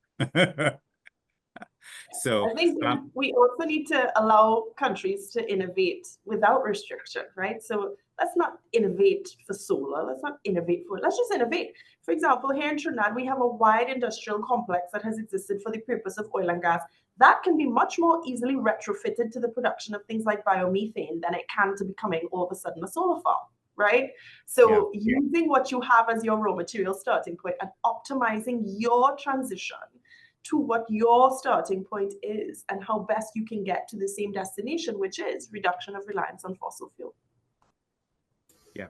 So I think we also need to allow countries to innovate without restriction, right? So let's not innovate for solar. Let's not innovate for it. Let's just innovate. For example, here in Trinidad, we have a wide industrial complex that has existed for the purpose of oil and gas. That can be much more easily retrofitted to the production of things like biomethane than it can to becoming all of a sudden a solar farm, right? So using what you have as your raw material starting point and optimizing your transition to what your starting point is and how best you can get to the same destination, which is reduction of reliance on fossil fuel. Yeah.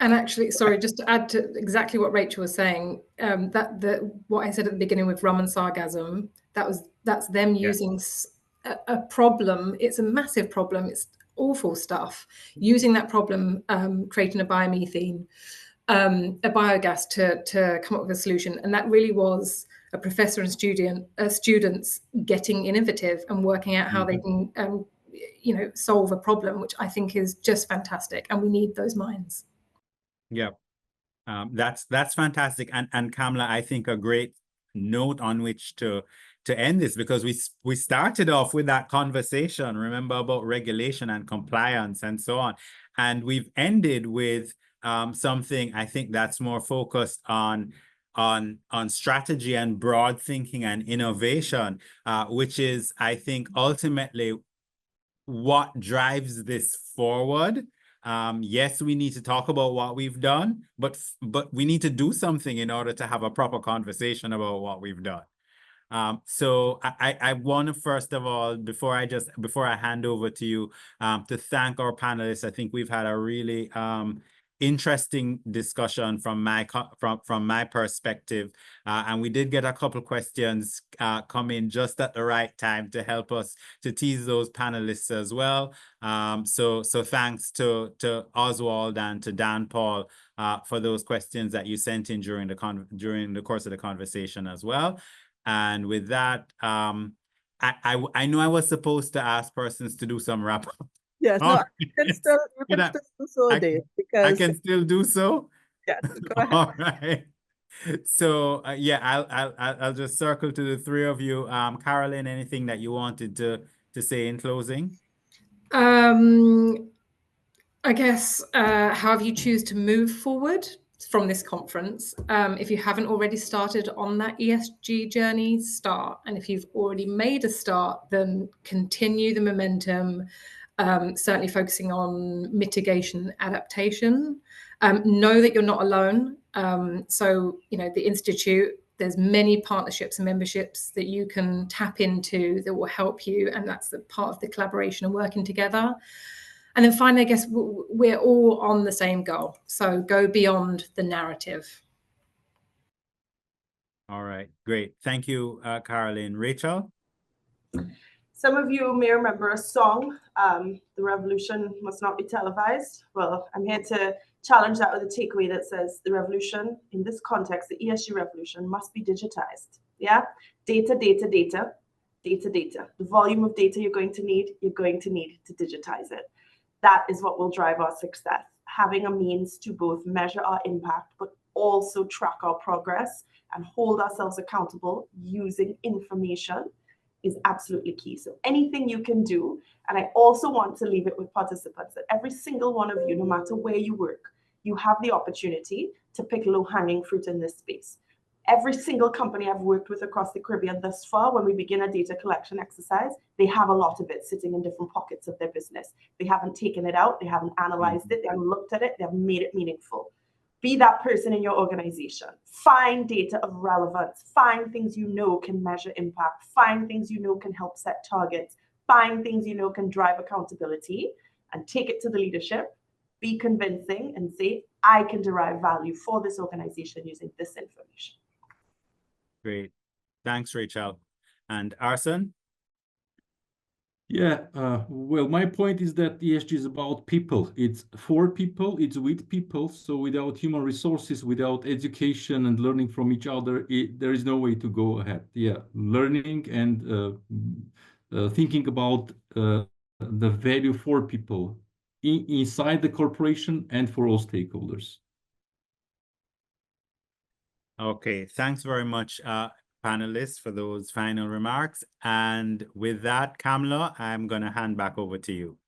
And actually, sorry, just to add to exactly what Rachel was saying, what I said at the beginning with rum and sargasm, that's them using a problem. It's a massive problem. It's awful stuff. Using that problem, creating a biomethane, a biogas to come up with a solution. And that really was a professor and students getting innovative and working out how they can, solve a problem, which I think is just fantastic. And we need those minds. Yeah, that's fantastic. And Kamla, I think a great note on which to end this, because we started off with that conversation, remember, about regulation and compliance and so on. And we've ended with something I think that's more focused on strategy and broad thinking and innovation, which is, I think, ultimately what drives this forward. Yes, we need to talk about what we've done, but we need to do something in order to have a proper conversation about what we've done. So I want to, first of all, before I hand over to you, to thank our panelists. I think we've had a really interesting discussion from my perspective, and we did get a couple questions come in just at the right time to help us to tease those panelists as well. So thanks to Oswald and to Dan Paul for those questions that you sent in during the course of the conversation as well. And with that, I know I was supposed to ask persons to do some wrap up. Yes, no, you can still do so, Dave, because I can still do so. Yes, go ahead. All right. So I'll just circle to the three of you. Carolyn, anything that you wanted to say in closing? I guess however you choose to move forward from this conference, if you haven't already started on that ESG journey, start. And if you've already made a start, then continue the momentum. Certainly focusing on mitigation and adaptation. Know that you're not alone. So, the Institute, there's many partnerships and memberships that you can tap into that will help you. And that's the part of the collaboration and working together. And then finally, I guess we're all on the same goal. So go beyond the narrative. All right, great. Thank you, Caroline. Rachel? Some of you may remember a song, The Revolution Must Not Be Televised. Well, I'm here to challenge that with a takeaway that says the revolution, in this context, the ESG revolution, must be digitized. Yeah? Data. The volume of data you're going to need to digitize it. That is what will drive our success. Having a means to both measure our impact, but also track our progress and hold ourselves accountable using information is absolutely key. So anything you can do, and I also want to leave it with participants that every single one of you, no matter where you work, you have the opportunity to pick low-hanging fruit in this space. Every single company I've worked with across the Caribbean thus far, when we begin a data collection exercise, they have a lot of it sitting in different pockets of their business. They haven't taken it out, they haven't analyzed it, they haven't looked at it, they haven't made it meaningful. Be that person in your organization. Find data of relevance. Find things you know can measure impact. Find things you know can help set targets. Find things you know can drive accountability, and take it to the leadership. Be convincing and say, I can derive value for this organization using this information. Great. Thanks, Rachel. And Arsen? Yeah, well, my point is that ESG is about people. It's for people, it's with people. So without human resources, without education and learning from each other, there is no way to go ahead. Yeah, learning and thinking about the value for people inside the corporation and for all stakeholders. Okay, thanks very much, panelists, for those final remarks. And with that, Kamla, I'm going to hand back over to you.